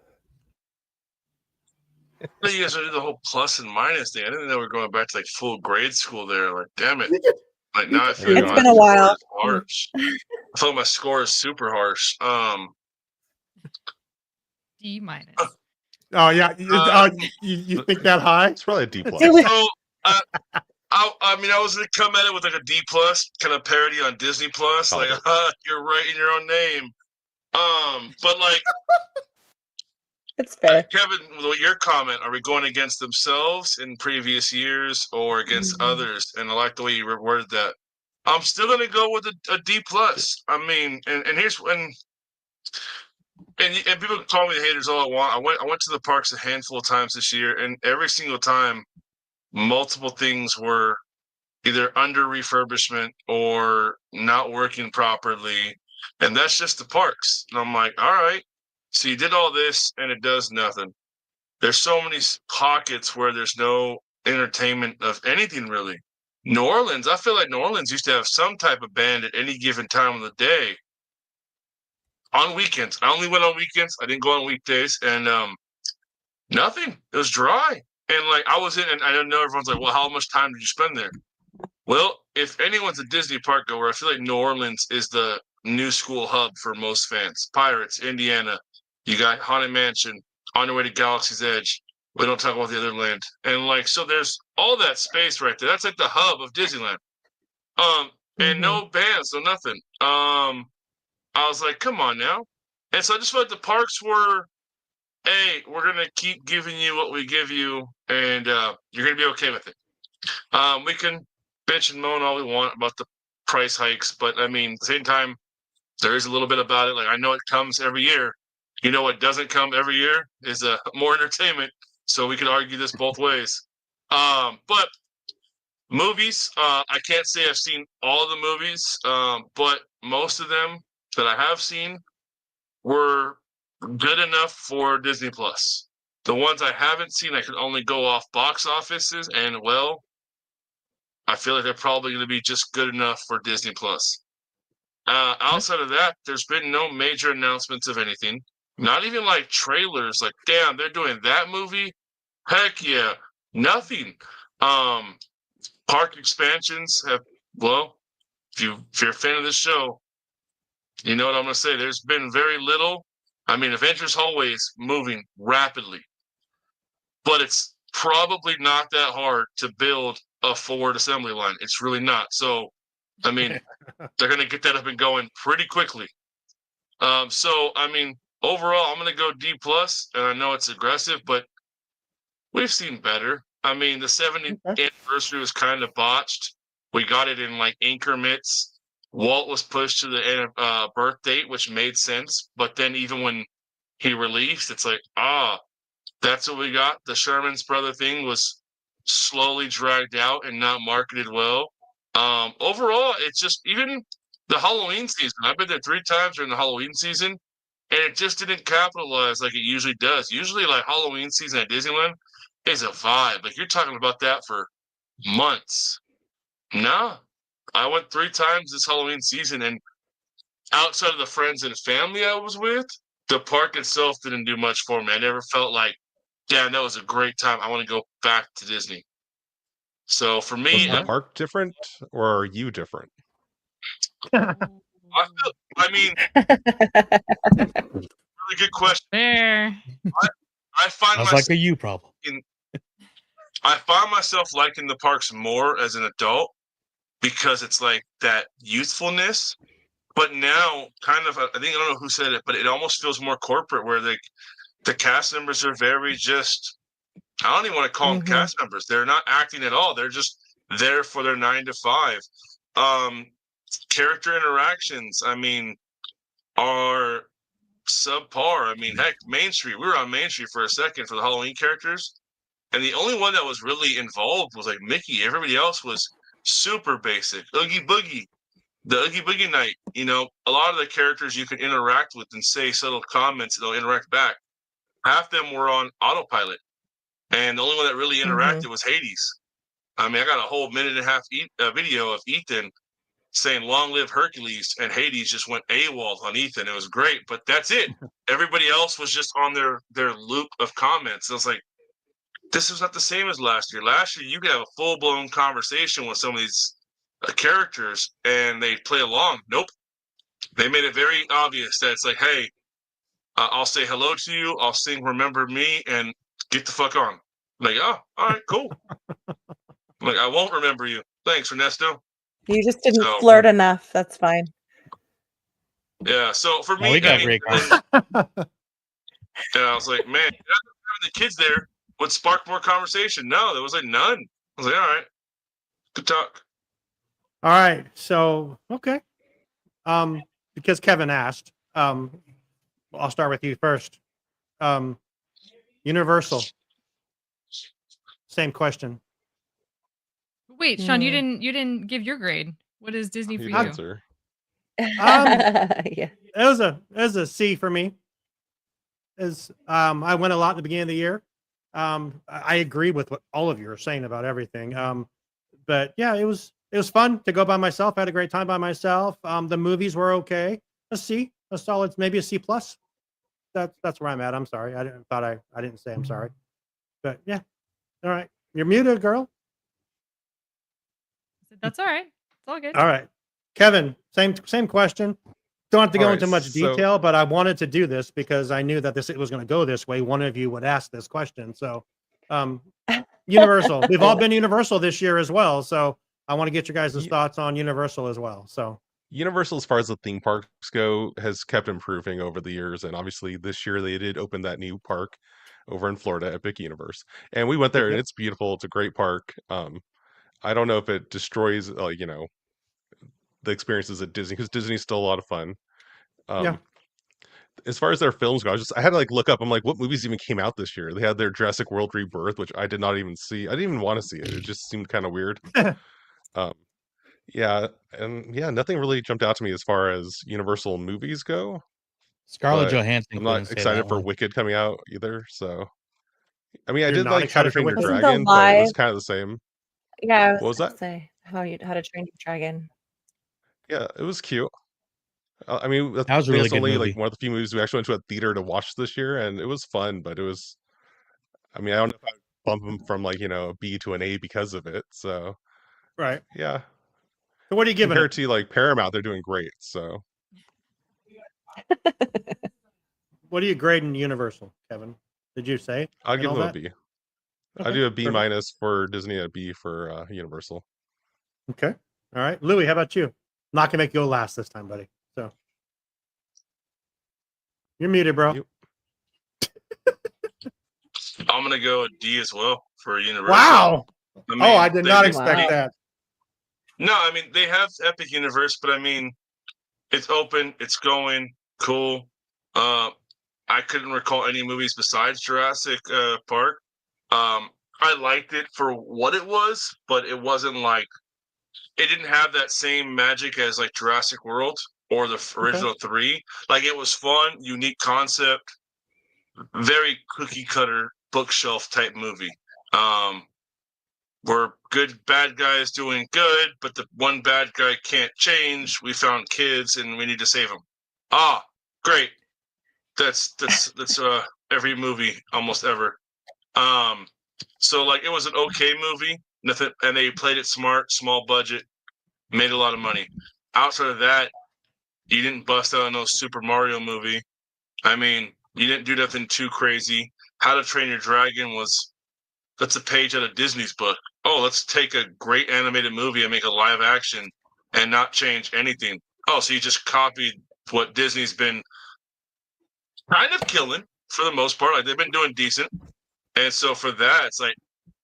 I thought you guys would do the whole plus and minus thing. I didn't know we were going back to like full grade school there. Like, damn it. Like now I feel like It's my been a score while. is harsh. I feel like my score is super harsh. D-. Oh yeah, you think that high? It's probably a D+. So I mean, I was gonna come at it with like a D+, kind of parody on Disney Plus. Like, you're writing your own name. But like, it's fair. Kevin, with your comment, are we going against themselves in previous years or against others? And I like the way you worded that. I'm still gonna go with a D+. I mean, and here's when. And people can call me the haters all I want. I went to the parks a handful of times this year, and every single time, multiple things were either under refurbishment or not working properly, and that's just the parks. And I'm like, all right, so you did all this, and it does nothing. There's so many pockets where there's no entertainment of anything really. New Orleans, I feel like New Orleans used to have some type of band at any given time of the day. On weekends, I only went on weekends. I didn't go on weekdays, and nothing. It was dry, and like I was in, and I know everyone's like, "Well, how much time did you spend there?" Well, if anyone's a Disney park goer, I feel like New Orleans is the new school hub for most fans. Pirates, Indiana, you got Haunted Mansion, On Your Way to Galaxy's Edge. We don't talk about the other land, and like so, there's all that space right there. That's like the hub of Disneyland. And no bands, no nothing. I was like, come on now. And so I just felt like the parks were hey, we're gonna keep giving you what we give you, and you're gonna be okay with it. We can bitch and moan all we want about the price hikes, but I mean, at the same time, there is a little bit about it. Like I know it comes every year. You know what doesn't come every year is more entertainment. So we could argue this both ways. But movies, I can't say I've seen all of the movies, but most of them that I have seen were good enough for Disney Plus. The ones I haven't seen, I can only go off box offices, and well, I feel like they're probably going to be just good enough for Disney Plus. Outside of that, there's been no major announcements of anything. Not even like trailers. Like, damn, they're doing that movie. Heck yeah, nothing. Park expansions have. Well, if you're a fan of this show, you know what I'm gonna say. There's been very little. I mean, Avengers Hallway is moving rapidly, but it's probably not that hard to build a forward assembly line. It's really not. So, I mean, they're going to get that up and going pretty quickly. So, I mean, overall, I'm going to go D plus, and I know it's aggressive, but we've seen better. I mean, the 70th anniversary was kind of botched. We got it in like increments. Walt was pushed to the birth date, which made sense. But then even when he released, it's like, that's what we got. The Sherman's brother thing was slowly dragged out and not marketed well. Overall, it's just even the Halloween season. I've been there 3 times during the Halloween season, and it just didn't capitalize like it usually does. Usually, like Halloween season at Disneyland is a vibe. Like you're talking about that for months. No, I went 3 times this Halloween season, and outside of the friends and family I was with, the park itself didn't do much for me. I never felt like, damn, that was a great time. I want to go back to Disney. So for Was me, the park different, or are you different? I mean, really good question. There. I find Sounds myself like a you problem. I find myself liking the parks more as an adult because it's like that youthfulness. But now, kind of, I think I don't know who said it, but it almost feels more corporate, where the cast members are very just. I don't even want to call them cast members. They're not acting at all. They're just there for their 9 to 5. Character interactions, I mean, are subpar. I mean, heck, Main Street. We were on Main Street for a second for the Halloween characters, and the only one that was really involved was like Mickey. Everybody else was super basic. Oogie Boogie, the Oogie Boogie night. You know, a lot of the characters you could interact with and say subtle comments, and they'll interact back. Half them were on autopilot, and the only one that really interacted was Hades. I mean, I got a whole 1.5 minute video of Ethan saying "Long live Hercules," and Hades just went AWOL on Ethan. It was great, but that's it. Everybody else was just on their loop of comments. I was like, this is not the same as last year. Last year, you could have a full blown conversation with some of these characters, and they play along. Nope, they made it very obvious that it's like, hey, I'll say hello to you, I'll sing "Remember Me," and get the fuck on. I'm like, oh, all right, cool. I'm like, I won't remember you. Thanks, Ernesto. You just didn't flirt enough. That's fine. Yeah. So for me, we got great yeah, I was like, man, having the kids there would spark more conversation. No, there was like none. I was like, all right, good talk. All right. So, okay. Because Kevin asked, I'll start with you first. Universal. Same question. Wait, Sean, you didn't give your grade. What is Disney for you? Answer. Yeah. It was a C for me. I went a lot at the beginning of the year. I agree with what all of you are saying about everything. But yeah, it was fun to go by myself. I had a great time by myself. The movies were okay. A C, a solid, maybe a C plus. That's where I'm at. I'm sorry. I didn't say I'm sorry. But yeah. All right. You're muted, girl. That's all right. It's all good. All right. Kevin, same question. Don't have to go All into right, much so- detail, but I wanted to do this because I knew that it was going to go this way. One of you would ask this question. So, Universal. We've all been Universal this year as well. So I want to get your guys' thoughts on Universal as well. So Universal, as far as the theme parks go, has kept improving over the years, and obviously this year they did open that new park over in Florida, Epic Universe, and we went there, and Yep. it's beautiful. It's a great park. I don't know if it destroys, the experiences at Disney, because Disney's still a lot of fun. Yeah. As far as their films go, I had to like look up. I'm like, what movies even came out this year? They had their Jurassic World Rebirth, which I did not even see. I didn't even want to see it. It just seemed kind of weird. Um, yeah, and yeah, nothing really jumped out to me as far as Universal movies go. Scarlett But Johansson I'm couldn't not say excited that for one. Wicked coming out either. So, I mean, I You're did not like How to excited for Train Your Wicked? Wasn't the Dragon, but it live? was kind of the same. Yeah, I was What was gonna that? say How to Train Your Dragon. Yeah, it was cute. I mean, I That was a think really it's good only like movie. one of the few movies we actually went to a theater to watch this year, and it was fun. But it was, I mean, I don't know if I would bump them from like a B to an A because of it. So Right. yeah, So what are you giving compared it? to like Paramount, they're doing great. So What are you grading Universal, Kevin? Did you say I'll and give all them a that? B. I Okay. do a B Perfect. minus for Disney, a B for Universal. Okay. All right. Louis, how about you? Not gonna make you go last this time, buddy. So you're muted, bro. You, I'm gonna go a D as well for Universal. Wow. I mean, Oh, I did not they- expect Wow. that. No, I mean they have Epic Universe, but I mean it's open, it's going cool. I couldn't recall any movies besides Jurassic Park. I liked it for what it was, but it wasn't like it didn't have that same magic as like Jurassic World or the original three. Like it was fun, unique concept, very cookie cutter bookshelf type movie. We're good bad guys doing good, but the one bad guy can't change. We found kids and we need to save them. Ah, great. That's every movie almost ever. So like it was an okay movie, nothing, and they played it smart, small budget, made a lot of money. Outside of that, you didn't bust out no Super Mario movie. I mean, you didn't do nothing too crazy. How to Train Your Dragon was that's a page out of Disney's book. Oh, let's take a great animated movie and make a live action and not change anything. Oh, so you just copied what Disney's been kind of killing for the most part. Like they've been doing decent. And so for that, it's like,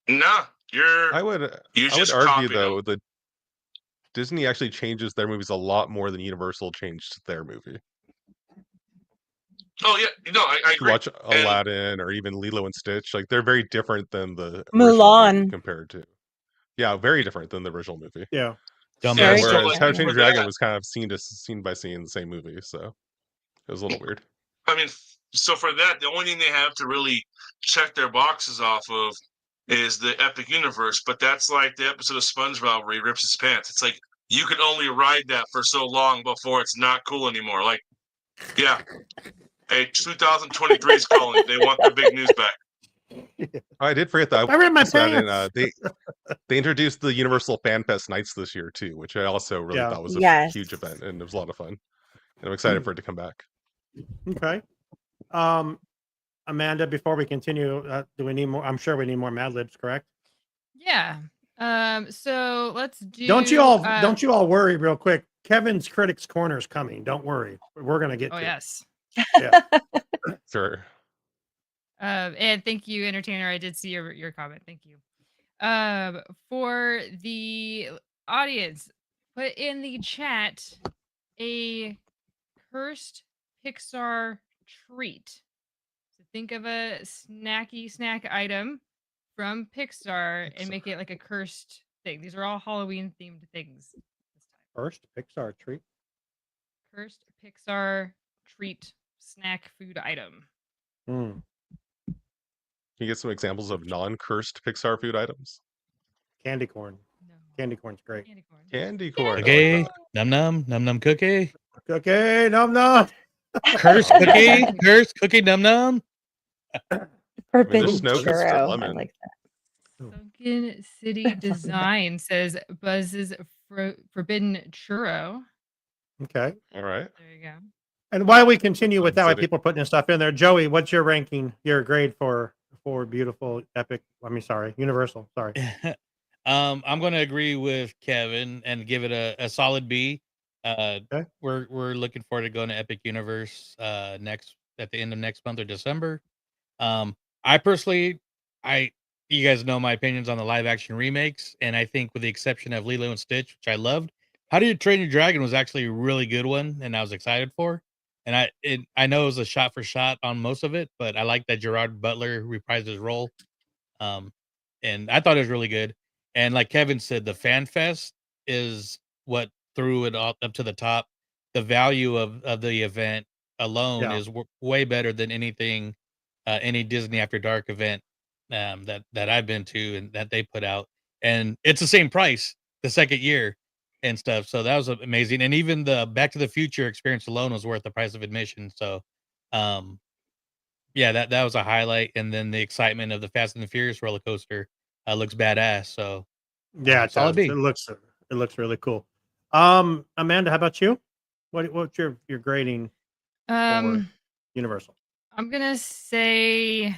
nah, I would just argue copied them. though that Disney actually changes their movies a lot more than Universal changed their movie. Oh yeah, no, I If you agree. watch And Aladdin or even Lilo and Stitch, like they're very different than the original movie Mulan. compared to. Yeah, very different than the original movie. Yeah. Dumbass. Very Whereas different. How to Train for Your Dragon that, was kind of scene by scene the same movie, so it was a little weird. I mean, so for that, the only thing they have to really check their boxes off of is the Epic Universe. But that's like the episode of SpongeBob where he rips his pants. It's like you can only ride that for so long before it's not cool anymore. Like, yeah, hey, 2023 is calling. They want their big news back. Oh, I did forget that. I ripped my Also added, pants. they introduced the Universal Fan Fest nights this year too, which I also really Yeah. thought was a Yes. huge event, and it was a lot of fun. And I'm excited for it to come back. Okay. Amanda, before we continue, do we need more? I'm sure we need more Mad Libs, correct? Yeah. So let's do. Don't you all worry real quick. Kevin's Critics Corner is coming. Don't worry. We're gonna get Oh to yes. Yeah. Sure. And thank you, entertainer. I did see your comment. Thank you. For the audience, put in the chat a cursed Pixar treat. So think of a snacky snack item from Pixar and make it like a cursed thing. These are all Halloween themed things this time. First Pixar treat. Cursed Pixar treat snack food item. Mm. Can you get some examples of non-cursed Pixar food items? Candy corn. No. Candy corn's great. Candy corn. Candy corn. I like Cookie, that. num num cookie, Okay, no. cursed cookie, cursed cookie, num. Forbidden there's no cookies for churro. I lemon. like that. Sunken City Design says Buzz's Forbidden Churro. Okay. All right. There you go. And while we continue with that, while City. people are putting this stuff in there, Joey, what's your ranking? Your grade for beautiful epic? I mean, sorry, Universal. Sorry. I'm going to agree with Kevin and give it a solid B. Okay. We're looking forward to going to Epic Universe next at the end of next month or December. I personally, I you guys know my opinions on the live action remakes, and I think with the exception of Lilo and Stitch, which I loved, How Do You Train Your Dragon was actually a really good one, and I was excited for. And I know it was a shot for shot on most of it, but I like that Gerard Butler reprised his role. Um, and I thought it was really good. And like Kevin said, the fan fest is what threw it all up to the top. The value of the event alone Yeah. is way better than anything, any Disney After Dark event that I've been to and that they put out. And it's the same price the second year and stuff. So that was amazing. And even the Back to the Future experience alone was worth the price of admission. So, um, yeah, that was a highlight, and then the excitement of the Fast and the Furious roller coaster, looks badass, so, Yeah, it solid does. B. It looks really cool. Amanda, how about you? What's your grading for Um, Universal? I'm gonna say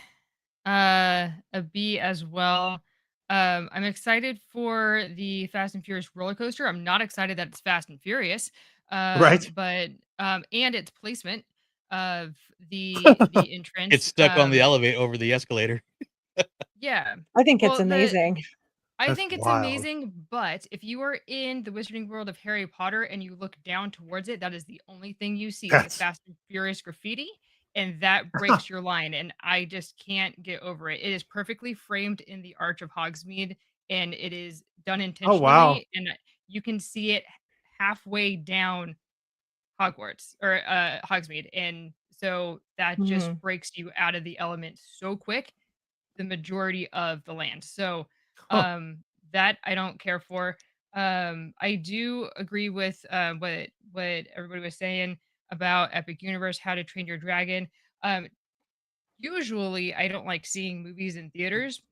a B as well. I'm excited for the Fast and Furious roller coaster. I'm not excited that it's Fast and Furious. Right. But and its placement of the It's entrance. stuck on the elevate over the escalator. Yeah. I think it's Well, amazing. I That's think it's wild. amazing, but if you are in the Wizarding World of Harry Potter and you look down towards it, that is the only thing you see is the That's Fast and Furious graffiti, and that breaks your line, and I just can't get over it. It is perfectly framed in the Arch of Hogsmeade, and it is done Oh, wow. intentionally, and you can see it halfway down Hogwarts or Hogsmeade, and so that just Mhm. breaks you out of the element so quick the majority of the land. So Huh. that I don't care for. I do agree with what everybody was saying about Epic Universe, How to Train Your Dragon. Um, Usually I don't like seeing movies in theaters,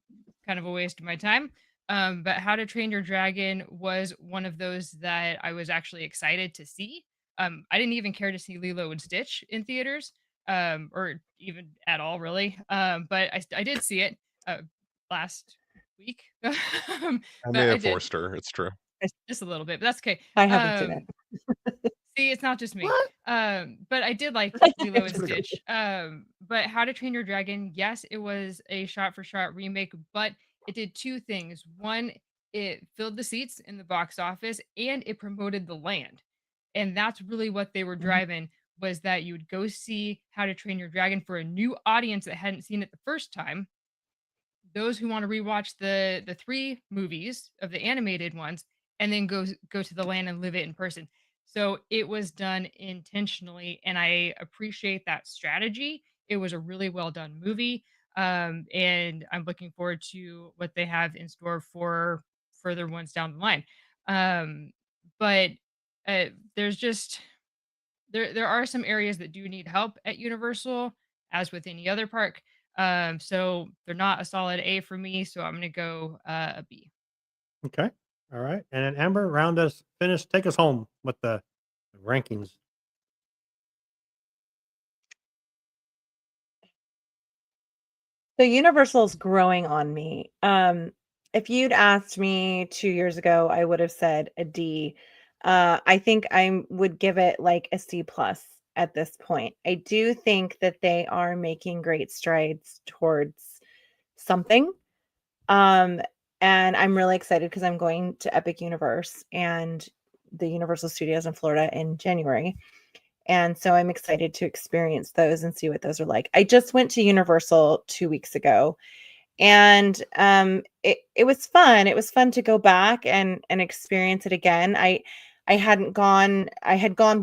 kind of a waste of my time. But How to Train Your Dragon was one of those that I was actually excited to see. I didn't even care to see Lilo and Stitch in theaters, or even at all, really. But I did see it last week. I may But I have did forced her. It's true. just a little bit, but that's okay. I haven't seen it. Um, See, it's not just me. What? But I did like Lilo It's and pretty good. Stitch. But How to Train Your Dragon, yes, it was a shot for shot remake, but it did two things. One, it filled the seats in the box office and it promoted the land. And that's really what they were Mhm. driving was that you would go see How to Train Your Dragon for a new audience that hadn't seen it the first time, those who want to rewatch the three movies of the animated ones and then go to the land and live it in person. So it was done intentionally and I appreciate that strategy. It was a really well done movie. And I'm looking forward to what they have in store for further ones down the line. Um but there's just there are some areas that do need help at Universal, as with any other park. So they're not a solid A for me. So I'm gonna go a B. Okay. All right. And then Amber, take us home with the rankings. So Universal's growing on me. If you'd asked me 2 years ago, I would have said a D. I think I would give it like a C plus at this point. I do think that they are making great strides towards something. Um, and I'm really excited because I'm going to Epic Universe and the Universal Studios in Florida in January. And so I'm excited to experience those and see what those are like. I just went to Universal 2 weeks ago and it was fun. It was fun to go back and experience it again. I had gone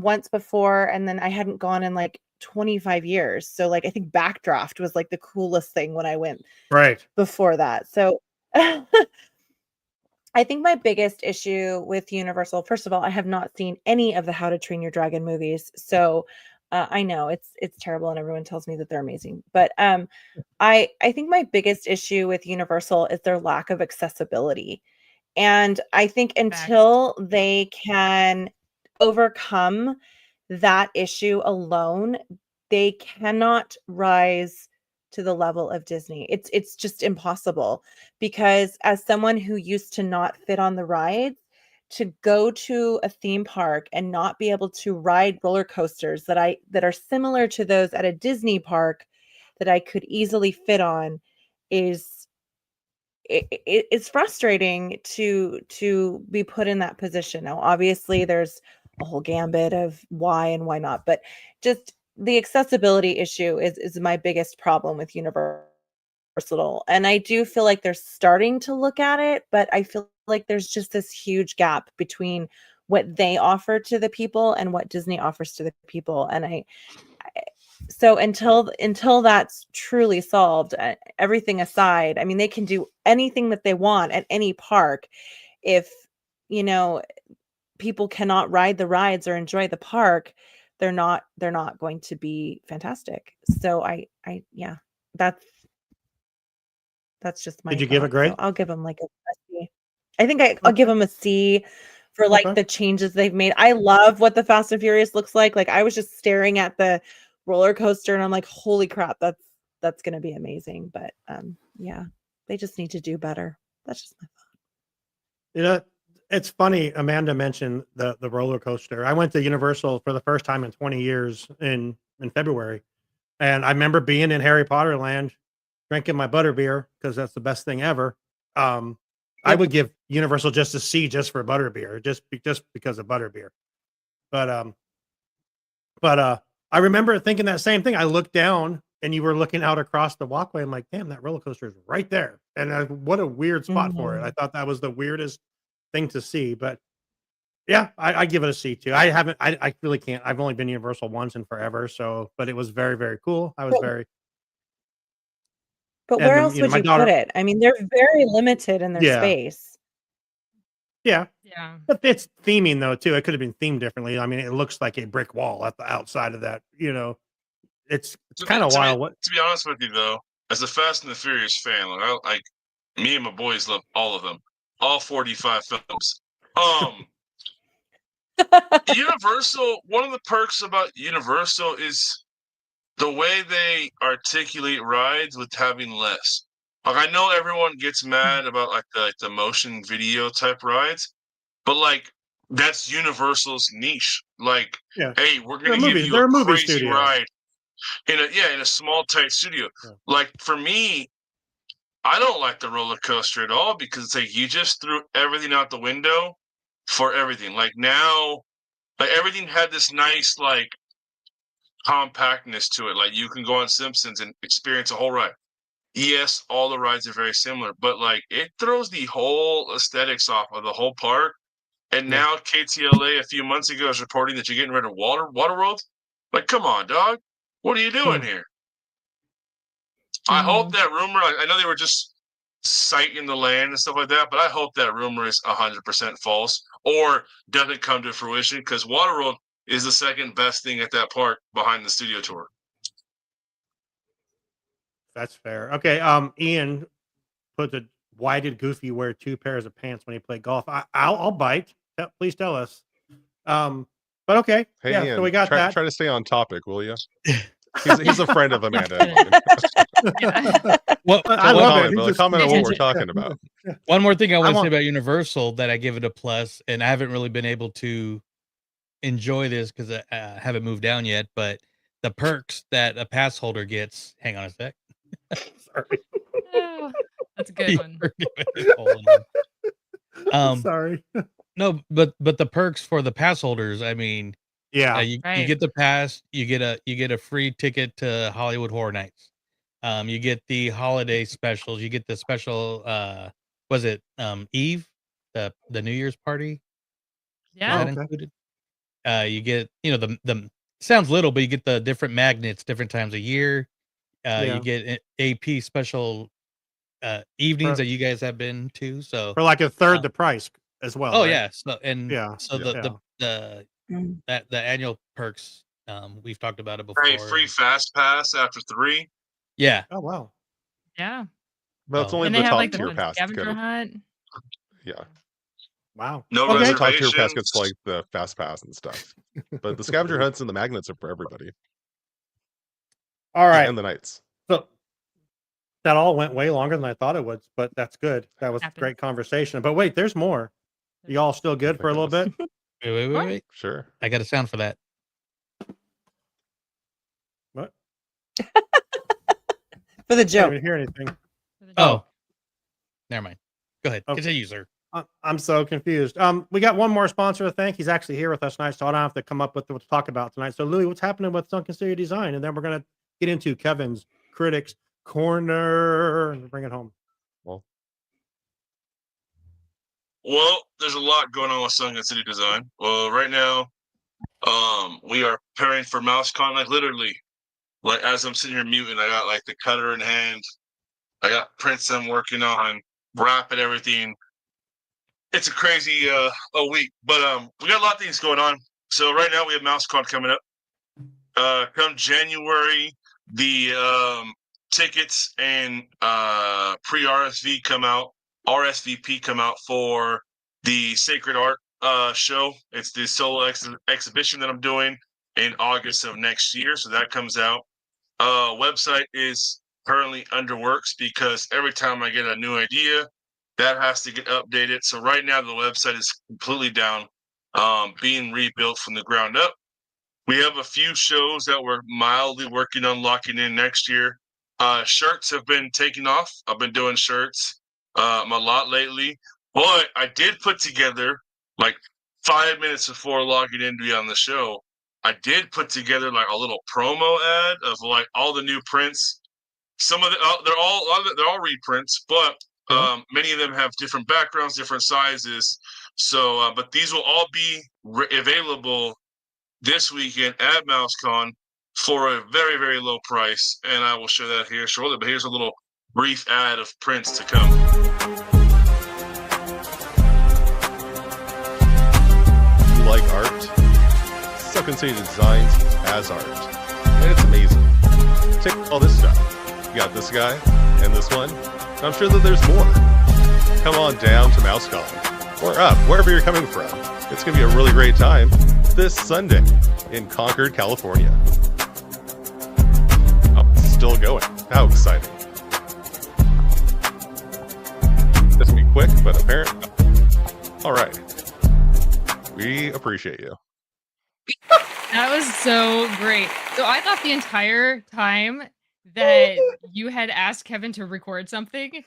once before and then I hadn't gone in like 25 years. So like I think Backdraft was like the coolest thing when I went Right. before that. So I think my biggest issue with Universal, first of all, I have not seen any of the How to Train Your Dragon movies, so I know it's terrible, and everyone tells me that they're amazing. But I think my biggest issue with Universal is their lack of accessibility, and I think Facts. until they can overcome that issue alone, they cannot rise to the level of Disney. It's just impossible because as someone who used to not fit on the rides, to go to a theme park and not be able to ride roller coasters that are similar to those at a Disney park that I could easily fit on is it's frustrating to be put in that position. Now, obviously, there's a whole gambit of why and why not, but just the accessibility issue is my biggest problem with Universal. And I do feel like they're starting to look at it, but I feel like there's just this huge gap between what they offer to the people and what Disney offers to the people. And so until that's truly solved, everything aside, I mean, they can do anything that they want at any park. If, people cannot ride the rides or enjoy the park, they're not going to be fantastic. So yeah, that's just my Did you give a thought. grade? So I'll give them like a C. I think I'll give Okay. them a C for like Okay. the changes they've made. I love what the Fast and Furious looks like. Like I was just staring at the roller coaster and I'm like, holy crap, that's gonna be amazing. But yeah, they just need to do better. That's just my thought. It's funny. Amanda mentioned the roller coaster. I went to Universal for the first time in 20 years in February, and I remember being in Harry Potter Land, drinking my butterbeer because that's the best thing ever. I would give Universal just a C just for butterbeer, just because of butterbeer. But I remember thinking that same thing. I looked down and you were looking out across the walkway. I'm like, damn, that roller coaster is right there. And what a weird spot for it. I thought that was the weirdest thing to see. But yeah, I give it a C too. I really can't. I've only been Universal once in forever. So, but it was very, very cool. I was very. But And where else would my you daughter. put it? I mean, they're very limited in their Yeah. space. Yeah. Yeah. But it's theming though too. It could have been themed differently. I mean, it looks like a brick wall at the outside of that. It's kind of wild. To be honest with you, though, as a Fast and the Furious fan, like me and my boys love all of them, all 45 films. Universal. One of the perks about Universal is the way they articulate rides with having less. Like I know everyone gets mad about like the motion video type rides, but like that's Universal's niche. Like, Yeah. hey, we're gonna give you They're a a movie crazy studio. ride in a small tight studio. Yeah. Like for me, I don't like the roller coaster at all because it's like you just threw everything out the window for everything. Like now, like everything had this nice like compactness to it. Like you can go on Simpsons and experience a whole ride. Yes, all the rides are very similar, but like it throws the whole aesthetics off of the whole park. And Yeah. now KTLA a few months ago is reporting that you're getting rid of Waterworld. Like, come on, dog. What are you doing here? I hope that rumor, I know they were just citing the land and stuff like that, but I hope that rumor is 100% false or doesn't come to fruition because Waterworld is the second best thing at that park behind the studio tour. That's fair. Okay. Ian put why did Goofy wear 2 pairs of pants when he played golf? I'll bite. Please tell us. But okay. Hey, yeah. Ian, So we got that. Try to stay on topic, will you? He's a friend of Amanda. Well, I love it. But comment on what we're talking about. One more thing I want to say about Universal that I give it a plus, and I haven't really been able to enjoy this because I haven't moved down yet, but the perks that a pass holder gets. Hang on a sec. Sorry. Oh, that's a good one. Sorry. No, but the perks for the pass holders, I mean, yeah, you get the pass, you get a free ticket to Hollywood Horror Nights. You get the holiday specials, you get the special was it Eve, the New Year's party? Yeah. Is that included? You get, the sounds little, but you get the different magnets different times a year. You get AP special evenings that you guys have been to. So for like a third the price as well. Oh right? yeah. So the annual perks, we've talked about it before. Hey, free fast pass after 3. Yeah. Oh wow. Yeah. But it's only And the they have top like the tier fun pass. scavenger hunt. Yeah. Wow. No The reservations. top tier pass gets like the fast pass and stuff. But the scavenger hunts and the magnets are for everybody. All right. And the nights. So that all went way longer than I thought it would, but that's good. That was a great conversation. But wait, there's more. You all still good for a little bit? Wait. Sure. I got a sound for that. What? For the I joke. didn't even hear anything. Oh, never mind. Go ahead. Okay. Continue, sir. I'm so confused. We got one more sponsor to thank. He's actually here with us tonight, so I don't have to come up with what to talk about tonight. So, Louis, what's happening with Sunken City Design? And then we're gonna get into Kevin's Critics Corner and bring it home. Well, there's a lot going on with Sunken City Design. Well, right now, we are preparing for MouseCon. Like literally, like as I'm sitting here muting, I got like the cutter in hand. I got prints I'm working on, wrapping everything. It's a crazy a week, but we got a lot of things going on. So right now we have MouseCon coming up. Come January, the tickets and pre-RSVP come out for the Sacred Art show. It's the solo exhibition that I'm doing in August of next year. So that comes out. Website is currently under works because every time I get a new idea, that has to get updated. So right now the website is completely down, being rebuilt from the ground up. We have a few shows that we're mildly working on locking in next year. Shirts have been taking off. I've been doing shirts a lot lately, but I did put together like 5 minutes before logging in to be on the show. I did put together like a little promo ad of like all the new prints. Some of they're all reprints, but many of them have different backgrounds, different sizes. So, but these will all be available this weekend at MouseCon for a very, very low price, and I will show that here shortly. But here's a little brief ad of prints to come. You like art? Sunken City Designs has art, and it's amazing. Take all this stuff. You got this guy and this one. I'm sure that there's more. Come on down to MouseCon or up, wherever you're coming from. It's going to be a really great time this Sunday in Concord, California. Oh, it's still going. How exciting. This will be quick, but apparent. All right. We appreciate you. That was so great. So I thought the entire time that you had asked Kevin to record something,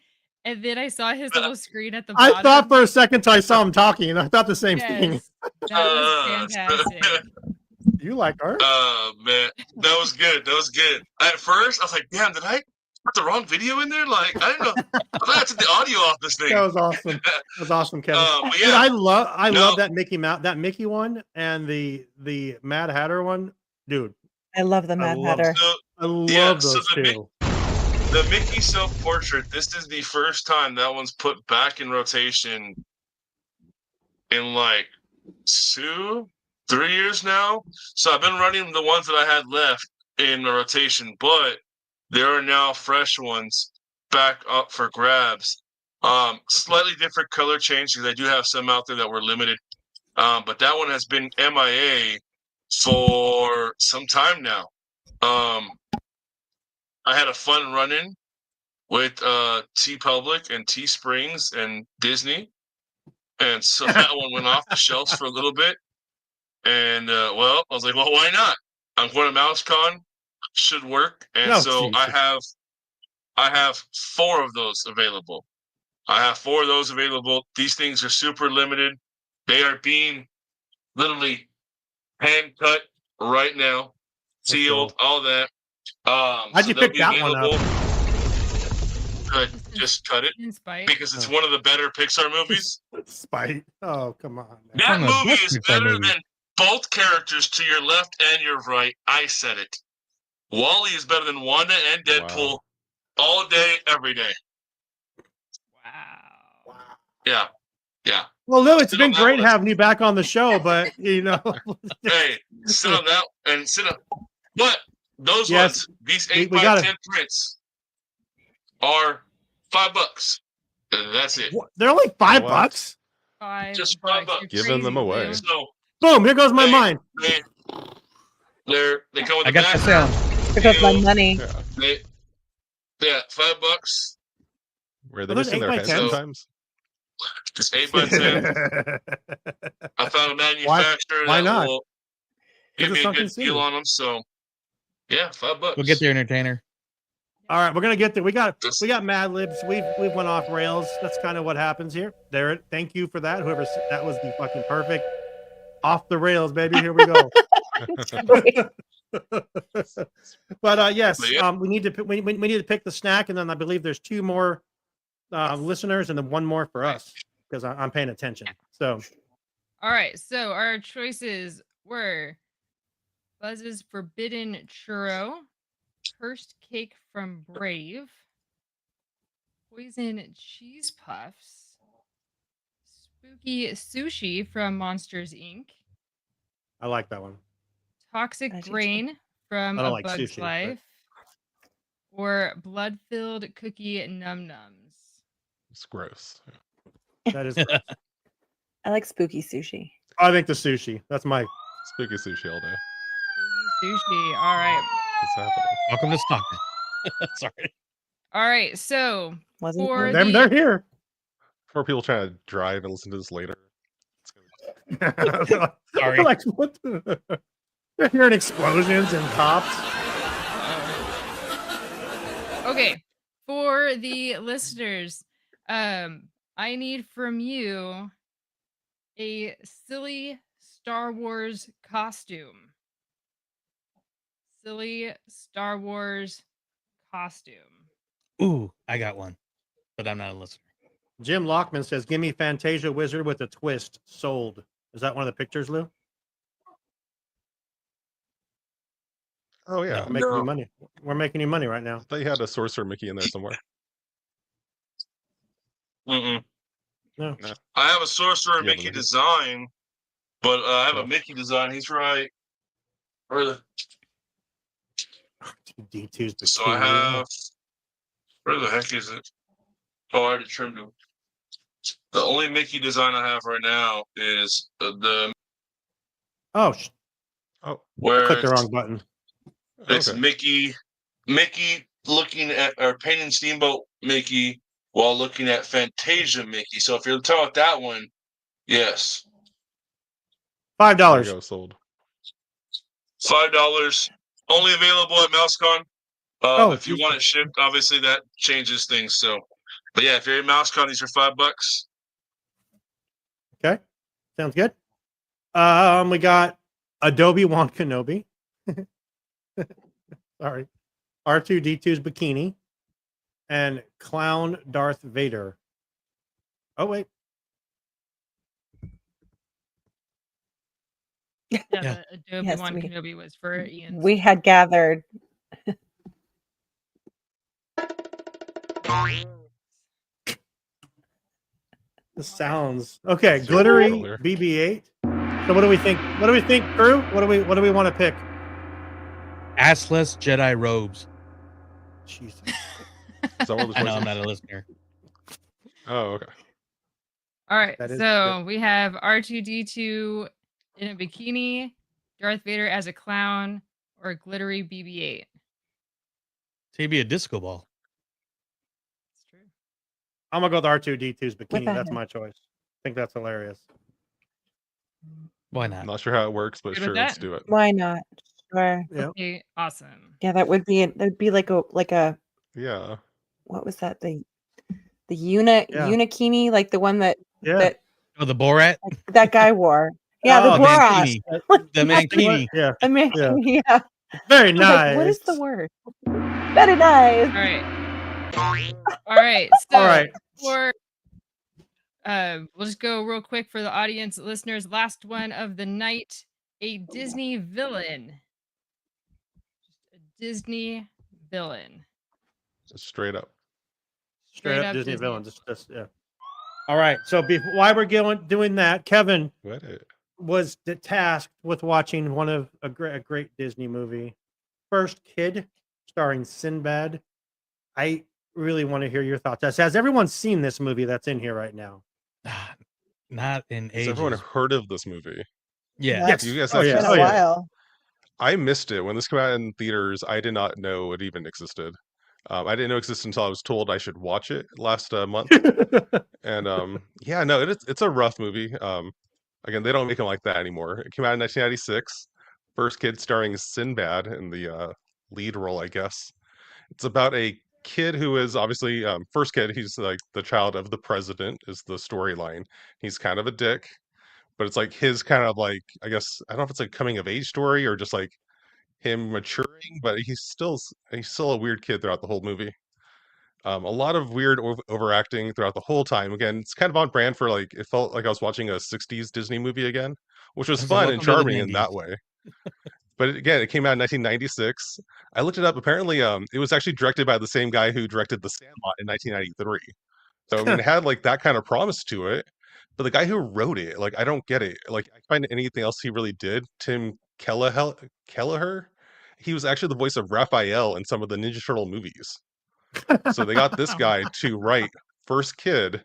and then I saw his little screen at the bottom. I thought for a second I saw him talking, and I thought the same thing. Yes, that was fantastic. You like art? Man, that was good. That was good. At first, I was like, damn, did I put the wrong video in there? Like, I didn't know. I thought I took the audio off this thing. That was awesome. That was awesome, Kevin. But Dude, yeah, I love that Mickey one and the Mad Hatter one. Dude, I love the Mad Hatter. I love those so two. The Mickey self-portrait, this is the first time that one's put back in rotation in like 2-3 years now. So I've been running the ones that I had left in the rotation, but there are now fresh ones back up for grabs. Slightly different color change because I do have some out there that were limited. But that one has been MIA for some time now. I had a fun run-in with T-Public and T-Springs and Disney. And so that one went off the shelves for a little bit. And, well, I was like, well, why not? I'm going to MouseCon. Should work. And so Jesus. I have 4 of those available. These things are super limited. They are being literally hand cut right now, sealed, all that. How'd you pick that one up? Just cut it because it's one of the better Pixar movies. Spite. Oh, come on. Man. That movie is better than both characters to your left and your right. I said it. Wall-E is better than Wanda and Deadpool all day, every day. Wow. Yeah. Well, Lou, it's been great having you back on the show, but hey, sit on that and sit up. But those ones, these 8x10 prints are $5. That's it. What? They're only $5. Just $5. Giving them away. So, boom! Here goes my mind. They come with. I got the sound. Here goes my money. $5. Were they missing their heads sometimes? Just 8x10. I found a manufacturer why that not? will Give give us me a something good deal soon. on them. So, yeah, $5. We'll get there, entertainer. All right, we're gonna get there. We got Mad Libs. We've went off rails. That's kind of what happens here. There. Thank you for that. That was the fucking perfect off the rails, baby. Here we go. But yes, But yeah. we need to pick the snack, and then I believe there's 2 more listeners, and then 1 more for us because I'm paying attention. So, All right. So our choices were Buzz's Forbidden Churro, Cursed Cake from Brave, Poison Cheese Puffs, Spooky Sushi from Monsters Inc., I like that one. Toxic I do too. Grain from I don't A like Bug's sushi, but- Life, or Blood-Filled Cookie Num Nums. It's gross. That is. I like spooky sushi. I think the sushi. That's my. Spooky sushi all day. Spooky Sushi. All right. What's happening? Welcome to Stockton. Sorry. All right. So Wasn't for good. They're here. For people trying to drive and listen to this later. Sorry. Like, what the- They're hearing explosions and cops. Okay, for the listeners, I need from you a silly Star Wars costume. Silly Star Wars costume. Ooh, I got one, but I'm not a listener. Jim Lockman says, "Give me Fantasia Wizard with a twist." Sold. Is that one of the pictures, Lou? Oh yeah. We're making you money. We're making you money right now. I thought you had a Sorcerer Mickey in there somewhere. Mm-mm. No. I have a Sorcerer Yeah, Mickey but- design, but I have Oh. a Mickey design. He's right. Where the D2's the So I have. Where the heck is it? Oh, I already trimmed him. The only Mickey design I have right now is the Oh, Oh, where clicked the wrong button. it's okay. Mickey looking at or painting Steamboat Mickey while looking at Fantasia Mickey. So if you're talking about that one, yes, $5. There you go, sold. $5. Only available at MouseCon. Oh, If you geez. want it shipped, obviously that changes things. So, but yeah, if you're at MouseCon, these are $5. Okay, sounds good. We got Adobe Wan Kenobi. Sorry, R2D2's bikini, and Clown Darth Vader. Oh wait, Yeah, Yeah. the Adobe Yes, Wan we- Kenobi was for Ian. We had gathered. the sounds okay. That's Glittery controller. BB-8. So what do we think? What do we think, crew? What do we want to pick? Assless Jedi robes. Jesus. Is that one of the I know I'm choices? not a listener. Oh, okay. All right, That is so we have R2D2 in a bikini, Darth Vader as a clown, or glittery BB-8. So he'd be a disco ball. That's true. I'm gonna go with R2D2's bikini. a That's head. my choice. I think that's hilarious. Why I'm not? not sure how it works, but Good sure, with let's that? do it. Why not? Sure. Yeah. Okay, awesome. Yeah, that'd be like a Yeah. what was that? The Yeah. unikini, like the one that Yeah. that Oh, the Borat? like, that guy wore. Yeah, Oh, the Borat. Mankini. The Mankini. Yeah. I mean, Yeah. yeah. Very I was nice. like, what is the word? Very nice. All right. All right. So All right. for we'll just go real quick for the audience listeners. Last one of the night, a Disney villain. Just a Disney villain. Just straight up. Straight up up Disney Disney. villain. Just yeah. All right. So while we're doing that, Kevin What? was tasked with watching one of a great Disney movie, First Kid, starring Sinbad. I really want to hear your thoughts. Has everyone seen this movie that's in here right now? Ah, not in Has ages. everyone heard of this movie? Yeah. Yes. You guys Oh, have yeah. It's been Oh, a yeah. while. I missed it when this came out in theaters. I did not know it even existed. I didn't know it existed until I was told I should watch it last month. And yeah, no, it's a rough movie. Again, they don't make them like that anymore. It came out in 1996. First Kid starring Sinbad in the lead role, I guess. It's about a kid who is obviously first kid. He's like the child of the president is the storyline. He's kind of a dick, but it's like his kind of like, I guess I don't know if it's like coming of age story or just like him maturing, but he's still a weird kid throughout the whole movie. A lot of weird overacting throughout the whole time. Again, it's kind of on brand for like it felt like I was watching a '60s Disney movie again, which was It's like, fun and welcome to the charming in 90s. that way. But again, it came out in 1996. I looked it up. Apparently, it was actually directed by the same guy who directed The Sandlot in 1993. So I mean, it had like that kind of promise to it. But the guy who wrote it, like, I don't get it. Like, I find anything else he really did. Tim Kelleher, he was actually the voice of Raphael in some of the Ninja Turtle movies. So they got this guy to write First Kid,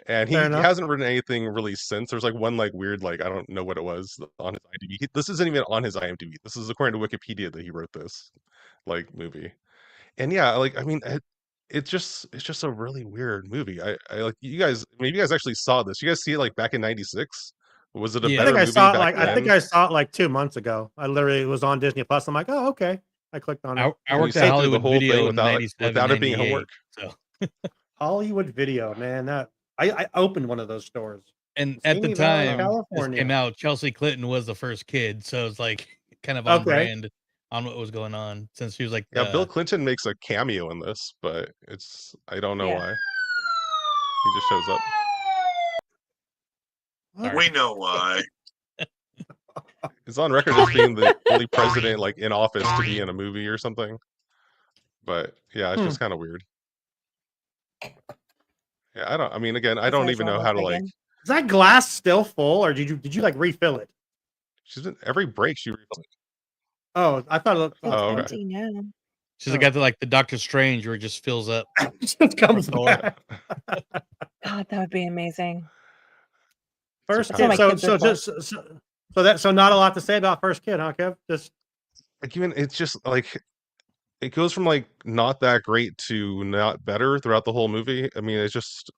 and he Fair enough. hasn't written anything really since. There's like one like weird like I don't know what it was on his IMDb. This isn't even on his IMDb. This is according to Wikipedia that he wrote this like movie. And yeah, like I mean, it's just a really weird movie. I like you guys. Maybe you guys actually saw this. You guys see it like back in '96. Was it a Yeah. I better think I movie saw it back like then? I think I saw it like 2 months ago. I literally it was on Disney Plus. I'm like, oh okay. I clicked on it. I And you worked sat at through the Hollywood whole thing Video in without 97, without it being 98. homework. So, Hollywood Video, man. That I opened one of those stores. and at the Simi Valley, time this California. came out, Chelsea Clinton was the first kid, so it's like kind of on Okay. brand on what was going on since she was like Yeah, Bill the Clinton makes a cameo in this, but it's I don't know Yeah. why. He just shows up. What? We know why. He's on record as being the only president like in office to be in a movie or something. But yeah, it's just kind of weird. Yeah, I mean, again, I don't Besides even know Ronald how to like. Reagan. Is that glass still full, or did you like refill it? She's been every break she refills it. Oh, I thought it looked It's Oh, okay. empty now. she's got the Doctor Strange where it just fills up. it just comes Thor. back. God, that would be amazing. First That's what kid. my So kids are so for. just so not a lot to say about first kid, huh, Kev? Just Like even it's just like it goes from like not that great to not better throughout the whole movie. I mean, it's just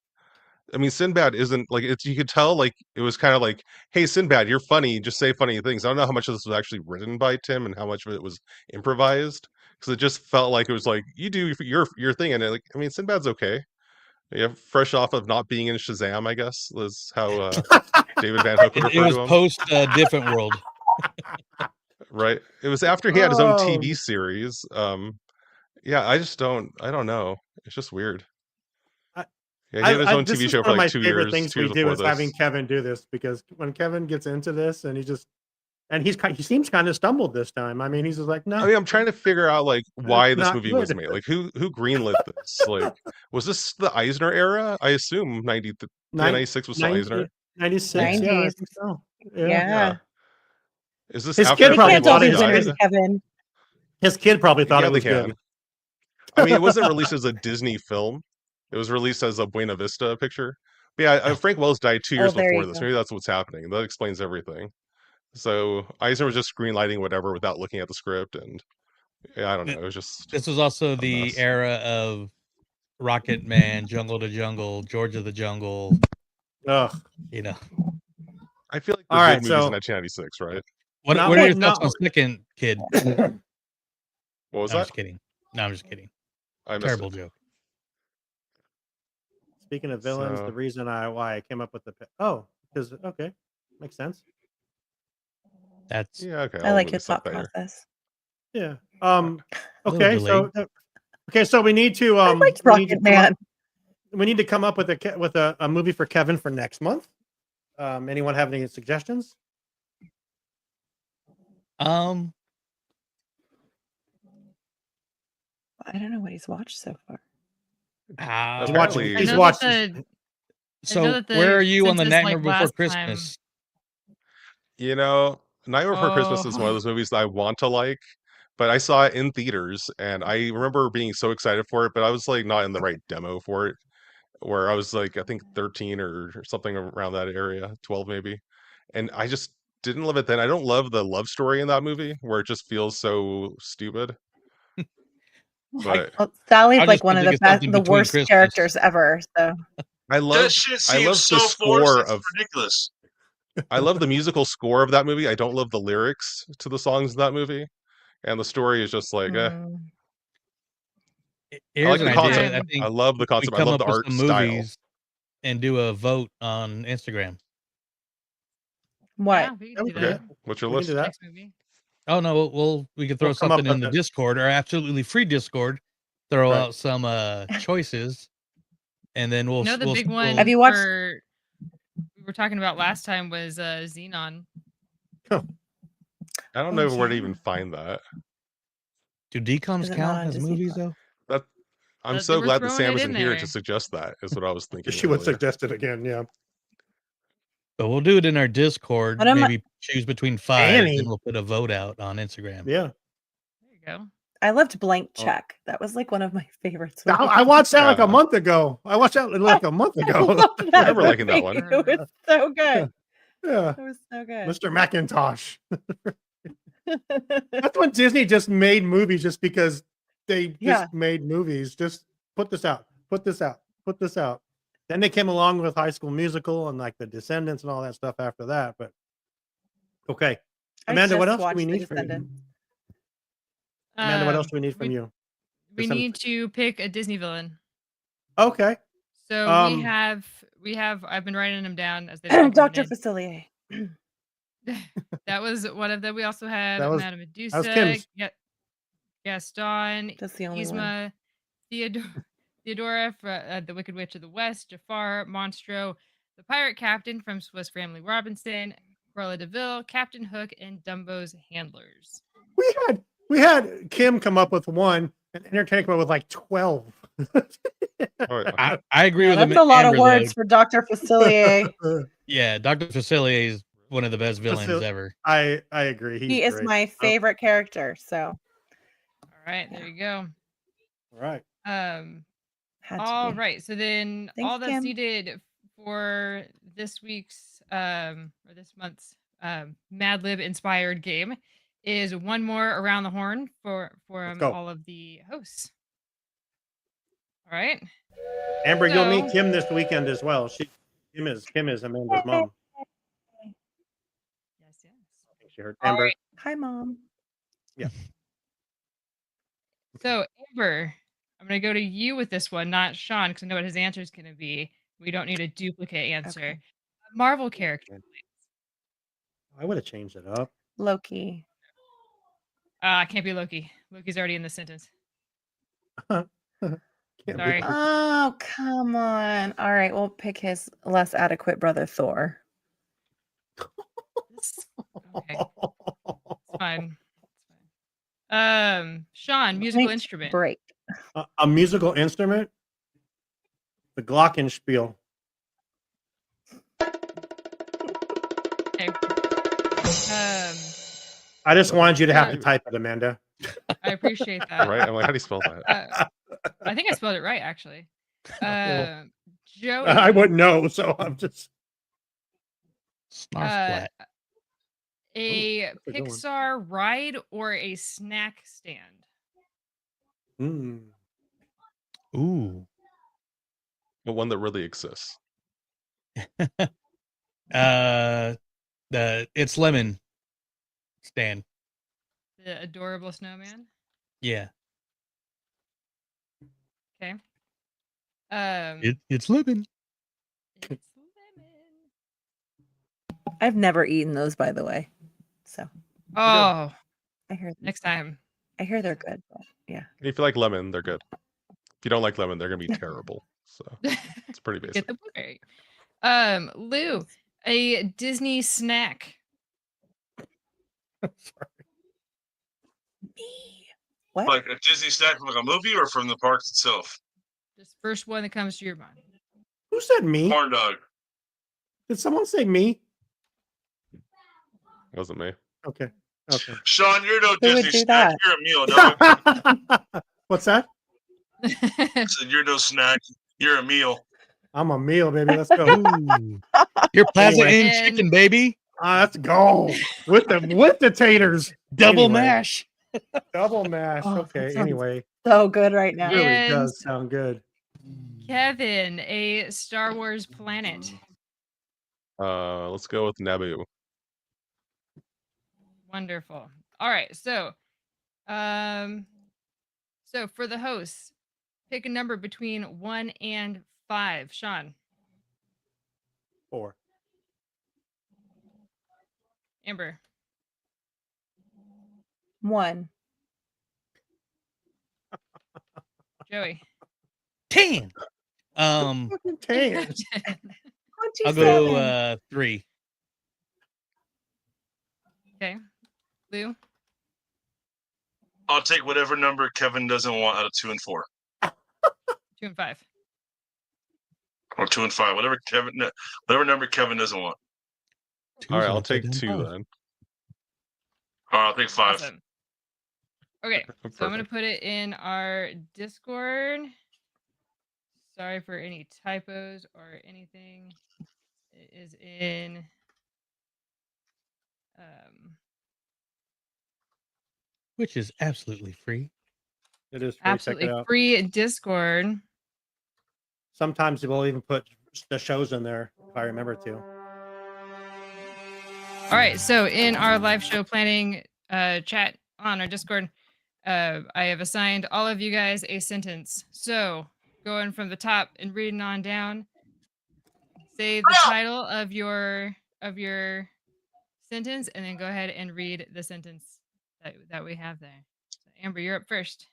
I mean, Sinbad isn't like it's you could tell like it was kind of like, hey, Sinbad, you're funny, just say funny things. I don't know how much of this was actually written by Tim and how much of it was improvised because it just felt like it was like you do your thing and like I mean, Sinbad's okay. Yeah, fresh off of not being in Shazam, I guess is how David Van Hook would It refer was to him. post Different World. Right. It was after he had his own Oh. TV series. Yeah, I don't know. It's just weird. I- Yeah, he had his own this TV is show one for of my like 2 favorite years. things 2 we years do before is having this. Kevin do this because when Kevin gets into this and he seems kind of stumbled this time. I mean, he's just like, no. I mean, I'm trying to figure out like why this not movie was good. made. Like who greenlit this? Like was this the Eisner era? I assume 96 was still Eisner. 96. Yeah, I 90s. think so. Yeah. Yeah. Is this His after kid They probably can't Frank all thought be it Wells was winners, died? Kevin. His kid probably thought Yeah, it they was can. good. I mean, it wasn't released as a Disney film. It was released as a Buena Vista picture. But yeah, Frank Wells died 2 years Oh, there before you this. go. Maybe that's what's happening. That explains everything. So Eisner was just greenlighting whatever without looking at the script, and yeah, I don't know. It was just This was also a the mess. era of Rocket Man, Jungle to Jungle, George of the Jungle. Ugh. You know, I feel like the All good right, movies so in 1996, right? what Not are your what- thoughts not on Second Kid? What was No, I'm that? just kidding. No, I'm just kidding. I missed Terrible it. joke. Speaking of villains, So- the reason why I came up with because okay, makes sense. That's Yeah, okay. I I'll like really your stop thought there. process. Yeah. a little Okay. So we need to I liked we need to Rocket come up- Man. we need to come up with a movie for Kevin for next month. Anyone have any suggestions? I don't know what he's watched so far. He's Apparently- watching. He's I know watched. that so that the- where are you on the since Nightmare like Before last Christmas? You know, Nightmare Before Christmas is one of Oh. those movies that I want to like, but I saw it in theaters and I remember being so excited for it, but I was like not in the right demo for it. Where I was like, I think 13 or something around that area, 12 maybe. And I just didn't love it then. I don't love the love story in that movie where it just feels so stupid. But Well, Sally's I like just one don't of think the it's something the between worst Christmas. characters ever. So I That love shit I seems love so the forced. score It's of ridiculous. I love the musical score of that movie. I don't love the lyrics to the songs in that movie, and the story is just like, mm, I Here's like an the idea. concept. I Time. I think love the we concept. I come love up the with art some style. movies and do a vote on Instagram. what? Yeah, we can do Okay, that. what's your We can list? do that. Next movie. Oh no, we could throw We'll come up something in with the it. Discord, or absolutely free Discord. Throw Right. out some choices, and then we'll No, the we'll, big we'll one Have you watched? for we were talking about last time was Xenon. I don't Oh know where to yeah. even find that. do DComs Is it not count on as Disney movies Plus? though? That I'm They so were glad that throwing Sam it isn't in here there. to suggest that. Is what I was thinking She would earlier. suggest it again. Yeah. But we'll do it in our Discord. What am I? Maybe choose between 5, Annie. and we'll put a vote out on Instagram. Yeah. There you go. I loved Blank Oh. Check. That was like one of my favorites. I watched that like a Yeah. month ago. I watched that like a month I ago. love I that remember liking that movie. one. It was so good. Yeah. It was so good. Mr. Macintosh. That's when Disney just made movies just because they just Yeah. made movies. Just put this out, put this out, put this out. Then they came along with High School Musical and like The Descendants and all that stuff after that. But okay. I Amanda, what just else do watched we The need from you? Descendants. Amanda, what else Um, do we need from we you? we December. need to pick a Disney villain. Okay. So Um, we have I've been writing them down as they've been coming Dr. in. Facilier. That was one of them. We also had That was Madame that was Medusa, Kim's. Gaston, That's the only one. Yzma, Theodora, the Wicked Witch of the West, Jafar, Monstro, the Pirate Captain from Swiss Family Robinson, Cruella de Vil, Captain Hook, and Dumbo's handlers. We had Kim come up with one and Entertainment come up with like 12. All right. I agree Yeah, with that's him. a lot Amber, of words though. for Dr. Facilier. Yeah, Dr. Facilier is one of the best villains ever. I agree. He's He is great. my favorite character. So All right, there you go. All right. had to All be. right. So then Thanks, all that's Kim. needed for this week's or this month's Mad Lib inspired game is one more around the horn for go. all of the hosts. All right. Amber, you'll meet So- Kim this weekend as well. Kim is Amanda's mom. Yes, yes. I think she heard All Amber. right. Hi, Mom. Yeah. So Amber, I'm gonna go to you with this one, not Sean, because I know what his answer is gonna be. We don't need a duplicate answer. Okay. A Marvel character. I would have changed it up. Loki. Can't be Loki. Loki's already in the sentence. Can't be Sorry. Loki. Oh, come on. All right, we'll pick his less adequate brother, Thor. Okay. It's fine. Sean, musical Point instrument. break. A musical instrument? The glockenspiel. Okay. I just wanted you to have to Yeah. type it, Amanda. I appreciate that. Right? I'm like, how do you spell that? I think I spelled it right, actually. Joey. I wouldn't know, so I'm just. Snarfblat. A that's a good one. Pixar ride or a snack stand? Mm. Ooh. But one that really exists. The It's Lemon stand. The adorable snowman. Yeah. Okay. It's lemon. It's lemon. I've never eaten those, by the way. So Oh, I hear next time. I hear they're good. But yeah. If you like lemon, they're good. If you don't like lemon, they're gonna be terrible. So it's pretty Get basic. the blueberry. Lou, a Disney snack. What? Like a Disney snack from like a movie or from the parks itself? Just first one that comes to your mind. Who said me? Corn dog. Did someone say me? It wasn't me. Okay. Okay. Sean, you're no Who would Disney do snack. that? You're a meal, dog. What's that? I said, you're no snack. You're a meal. I'm a meal, baby. Let's go. Ooh. Your Plaza Anyway. Inn chicken, baby. Let's go with the taters. Double Anyway. mash. Double mash. Oh, that Okay. sounds Anyway, so good right it now. really And does sound good. Kevin, a Star Wars planet. Let's go with Naboo. Wonderful. All right, so for the hosts, pick a number between 1 and 5. Sean, 4. Amber, 1. Joey. 10. Damn. I'll go 3. Okay. Lou, I'll take whatever number Kevin doesn't want out of 2 and 4. 2 and 5. Or 2 and 5. Whatever number Kevin doesn't want. All right, I'll take 2 then. All right, I'll take 5. Awesome. Okay, so I'm going to put it in our Discord. Sorry for any typos or anything. It is in Which is absolutely free. It is free. absolutely Check it out. free Discord. Sometimes we'll even put the shows in there if I remember to. All right, so in our live show planning chat on our Discord, I have assigned all of you guys a sentence. So going from the top and reading on down, say the title of your sentence, and then go ahead and read the sentence that we have there. So Amber, you're up first.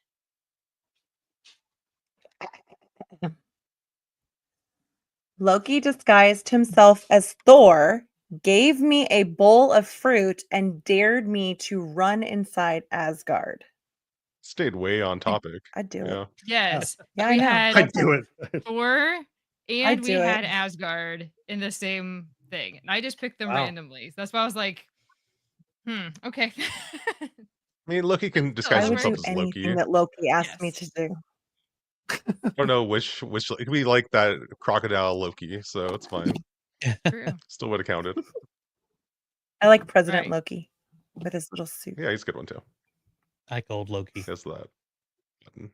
Loki disguised himself as Thor, gave me a bowl of fruit, and dared me to run inside Asgard. Stayed way on topic. I'd do it. Yes. Yeah, we I know. had I'd do it. Thor and we do had it. Asgard in the same thing. And I just picked them Wow. randomly. So that's why I was like, okay. I mean, Loki can I disguise would do himself as anything Loki. that Loki asked me Yes. to do. I don't know which it could be like that crocodile Loki, so it's fine. True. Still would have counted. I like President Right. Loki with his little suit. Yeah, he's a good one too. I like old Loki. That's that button.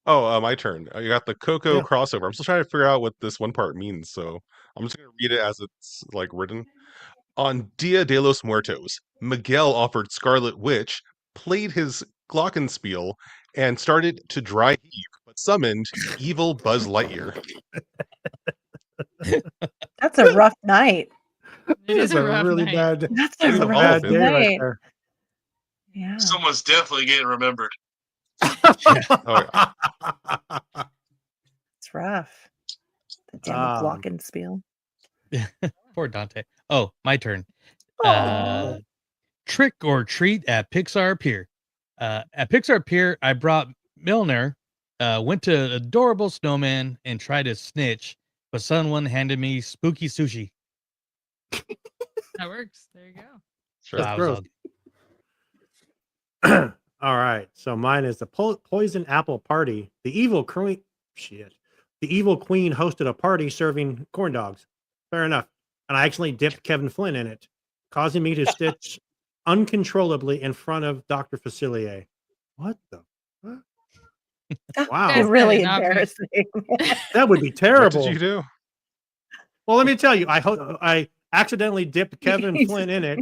Oh, my turn. You got the Coco Yeah. crossover. I'm still trying to figure out what this one part means, so I'm just gonna read it as it's like written. On Dia de los Muertos, Miguel offered Scarlet Witch, played his glockenspiel, and started to dry heave, but summoned evil Buzz Lightyear. That's a rough night. It is It's a rough really night. bad. That's These a are all rough of it. Right night. there. Yeah. Someone's definitely getting remembered. Oh, yeah. It's rough. The damn glockenspiel. Poor Dante. Oh, my turn. Aw. Trick or treat at Pixar Pier. At Pixar Pier, I brought Milner, went to adorable snowman and tried to snitch, but someone handed me spooky sushi. That works. There you go. Sure. So I was gross. all- All right. So mine is the poison apple party. The evil queen. Shit. The evil queen hosted a party serving corn dogs. Fair enough. And I actually dipped Kevin Flynn in it, causing me to stitch uncontrollably in front of Dr. Facilier. What the? What? Wow. Guys, Really not me. embarrassing. That would be What terrible. did you do? Well, let me tell you, I accidentally dipped Kevin Flynn in it,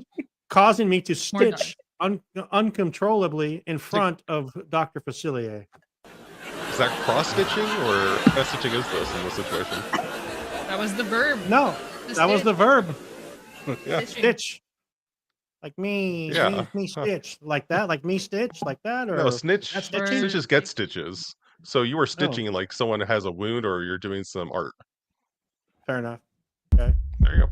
causing me to More done. stitch uncontrollably in front of Dr. Facilier. Is that cross stitching or what kind of stitching is this in this situation? That was the verb. No, that was the verb. Yeah. Stitching. Stitch. Like me, Yeah. me stitch. Like that? Like me stitch? Like that? Or No, snitch. that's stitching? Stitches get stitches. So you were stitching like someone has a wound or you're doing some art. Fair enough. Okay. There you go.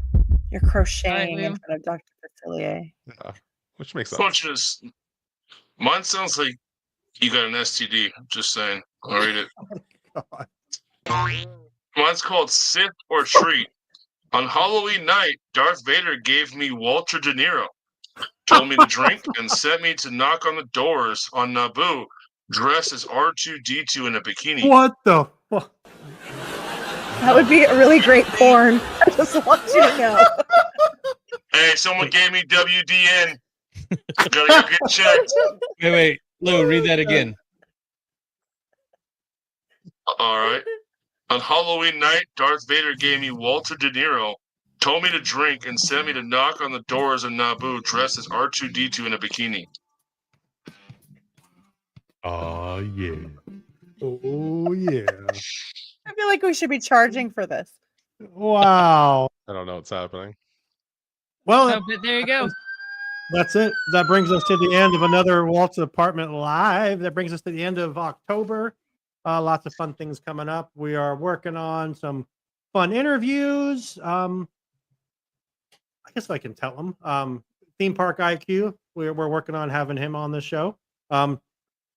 You're crocheting Liam. in front of Dr. Facilier. Yeah. Which makes sense. Conscious. Mine sounds like you got an STD. Just saying. I'll read it. God. Mine's called Sith or Treat. On Halloween night, Darth Vader gave me Walter De Niro, told me to drink, and sent me to knock on the doors on Naboo, dressed as R2-D2 in a bikini. What the fuck? That would be a really great porn. I just want you to know. Hey, someone gave me WDN. Gotta go get checked. Wait, Lou, read that again. All right. On Halloween night, Darth Vader gave me Walter De Niro, told me to drink, and sent me to knock on the doors of Naboo dressed as R2-D2 in a bikini. Oh yeah. Oh yeah. I feel like we should be charging for this. Wow. I don't know what's happening. Well, Oh, but there you go. that's it. That brings us to the end of another Walt's Apartment Live. That brings us to the end of October. Lots of fun things coming up. We are working on some fun interviews. I guess I can tell them. Theme Park IQ. We're working on having him on the show.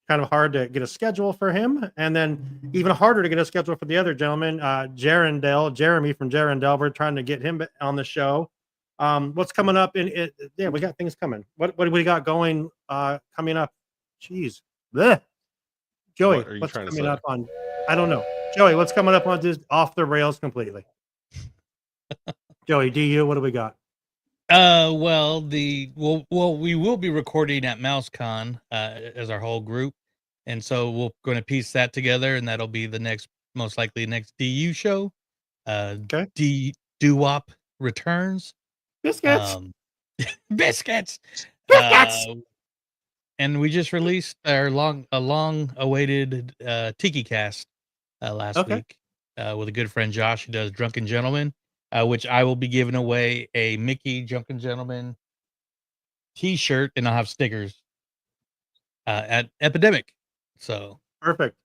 Kind of hard to get a schedule for him, and then even harder to get a schedule for the other gentleman, Jeremy from Jarendale. We're trying to get him on the show. What's coming up in it? Yeah, we got things coming. What do we got going coming up? Jeez. Blech. Joey, What are you what's trying to coming say? up on? I don't know. Joey, what's coming up on this off the rails completely? Joey, DU, what do we got? Well, we will be recording at MouseCon as our whole group, and so we're going to piece that together, and that'll be the most likely next DU show. Okay. Doo-Wop returns. Biscuits. Biscuits. Biscuits. And we just released our long-awaited Tiki Cast last week with a good friend Josh who does Drunken Gentlemen, which I will be giving away a Mickey Drunken Gentleman T-shirt, and I'll have stickers at Epidemic. So Perfect.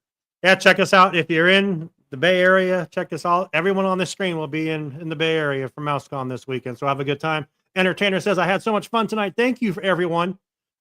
Yeah, check us out if you're in the Bay Area. Check us out. Everyone on the screen will be in the Bay Area for MouseCon this weekend. So have a good time. Entertainer says, I had so much fun tonight. Thank you for everyone.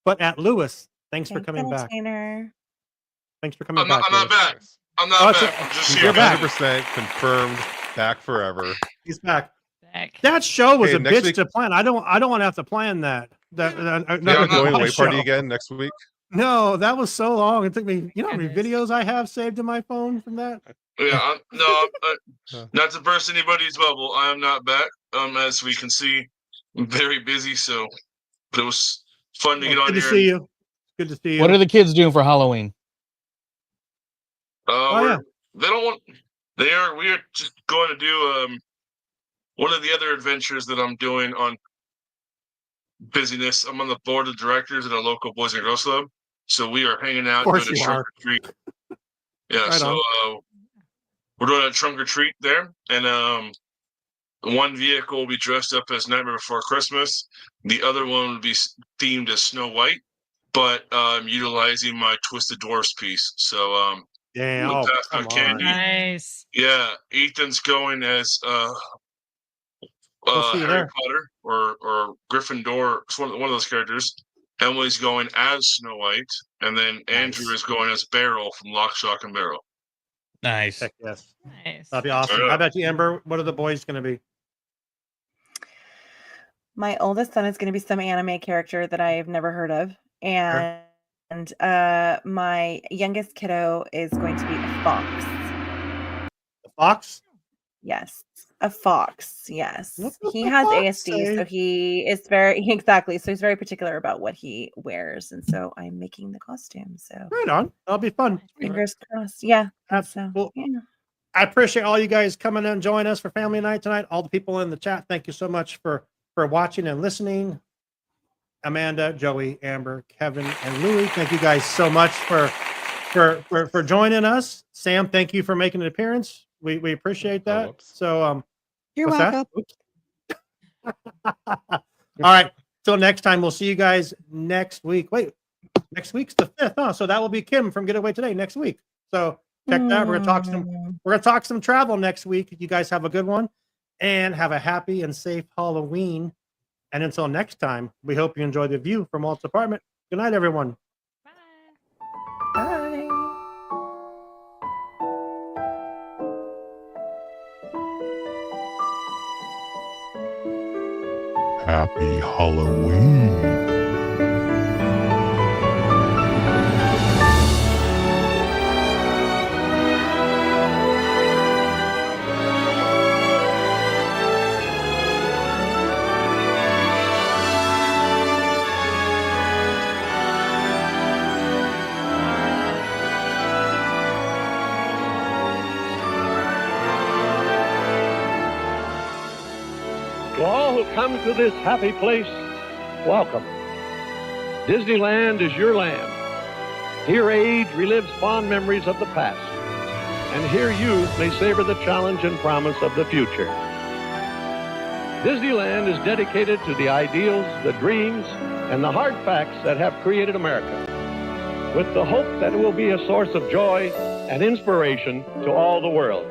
But at Lewis, thanks for coming back. Thanks for coming back. I'm not back. I'm not back. I'm just You're here. back. 100% confirmed. Back forever. He's back. Back. That show was Hey, a next bitch week- to plan. I don't want to have to plan that. Yeah, I'm going away show. party again next week. No, that was so long. It took me. You know how many Goodness. videos I have saved in my phone from that? Yeah, not to burst anybody's bubble. I am not back. As we can see, I'm very busy. So, but it was fun to get on Good to here. see you. Good to see you. what are the kids doing for Halloween? yeah. They don't want. We are just going to do one of the other adventures that I'm doing on busyness. I'm on the board of directors at a local Boys and Girls Club, so we are hanging out course doing a you trunk are. or treat. Yeah, Right so we're doing a trunk or treat there, and one vehicle will be dressed up as Nightmare Before Christmas. The other one will be themed as Snow White, but utilizing my Twisted Dwarfs piece. So Damn. we'll Oh, pass come out candy. on. Nice. Yeah, Ethan's going as We'll see you Harry there. Potter or Gryffindor. It's one of those characters. Emily's going as Snow White, and then Andrew Nice. is going as Barrel from Lock, Shock, and Barrel. Nice. Heck yes. Nice. That'd be awesome. How about you, Amber? What are the boys going to be? My oldest son is going to be some anime character that I've never heard of, and my youngest kiddo is going to be a fox. The fox? Yes, a fox. Yes, What does he the has fox ASD, say? so he is very exactly. So he's very particular about what he wears, and so I'm making the costume. So Right on. That'll be fun. fingers crossed. Yeah. and So Well, yeah. I appreciate all you guys coming and joining us for family night tonight. All the people in the chat, thank you so much for watching and listening. Amanda, Joey, Amber, Kevin, and Louie, thank you guys so much for joining us. Sam, thank you for making an appearance. We appreciate that. whoops. So You're what's that? welcome. All right. Till next time, we'll see you guys next week. Wait, next week's the 5th, huh? So that will be Kim from Getaway Today next week. So check that. We're gonna talk some travel next week. You guys have a good one and have a happy and safe Halloween. And until next time, we hope you enjoy the view from Walt's apartment. Good night, everyone. Bye. Bye. Happy Halloween. come to this happy place, welcome. Disneyland is your land. Here age relives fond memories of the past. And here youth may savor the challenge and promise of the future. Disneyland is dedicated to the ideals, the dreams, and the hard facts that have created America, with the hope that it will be a source of joy and inspiration to all the world.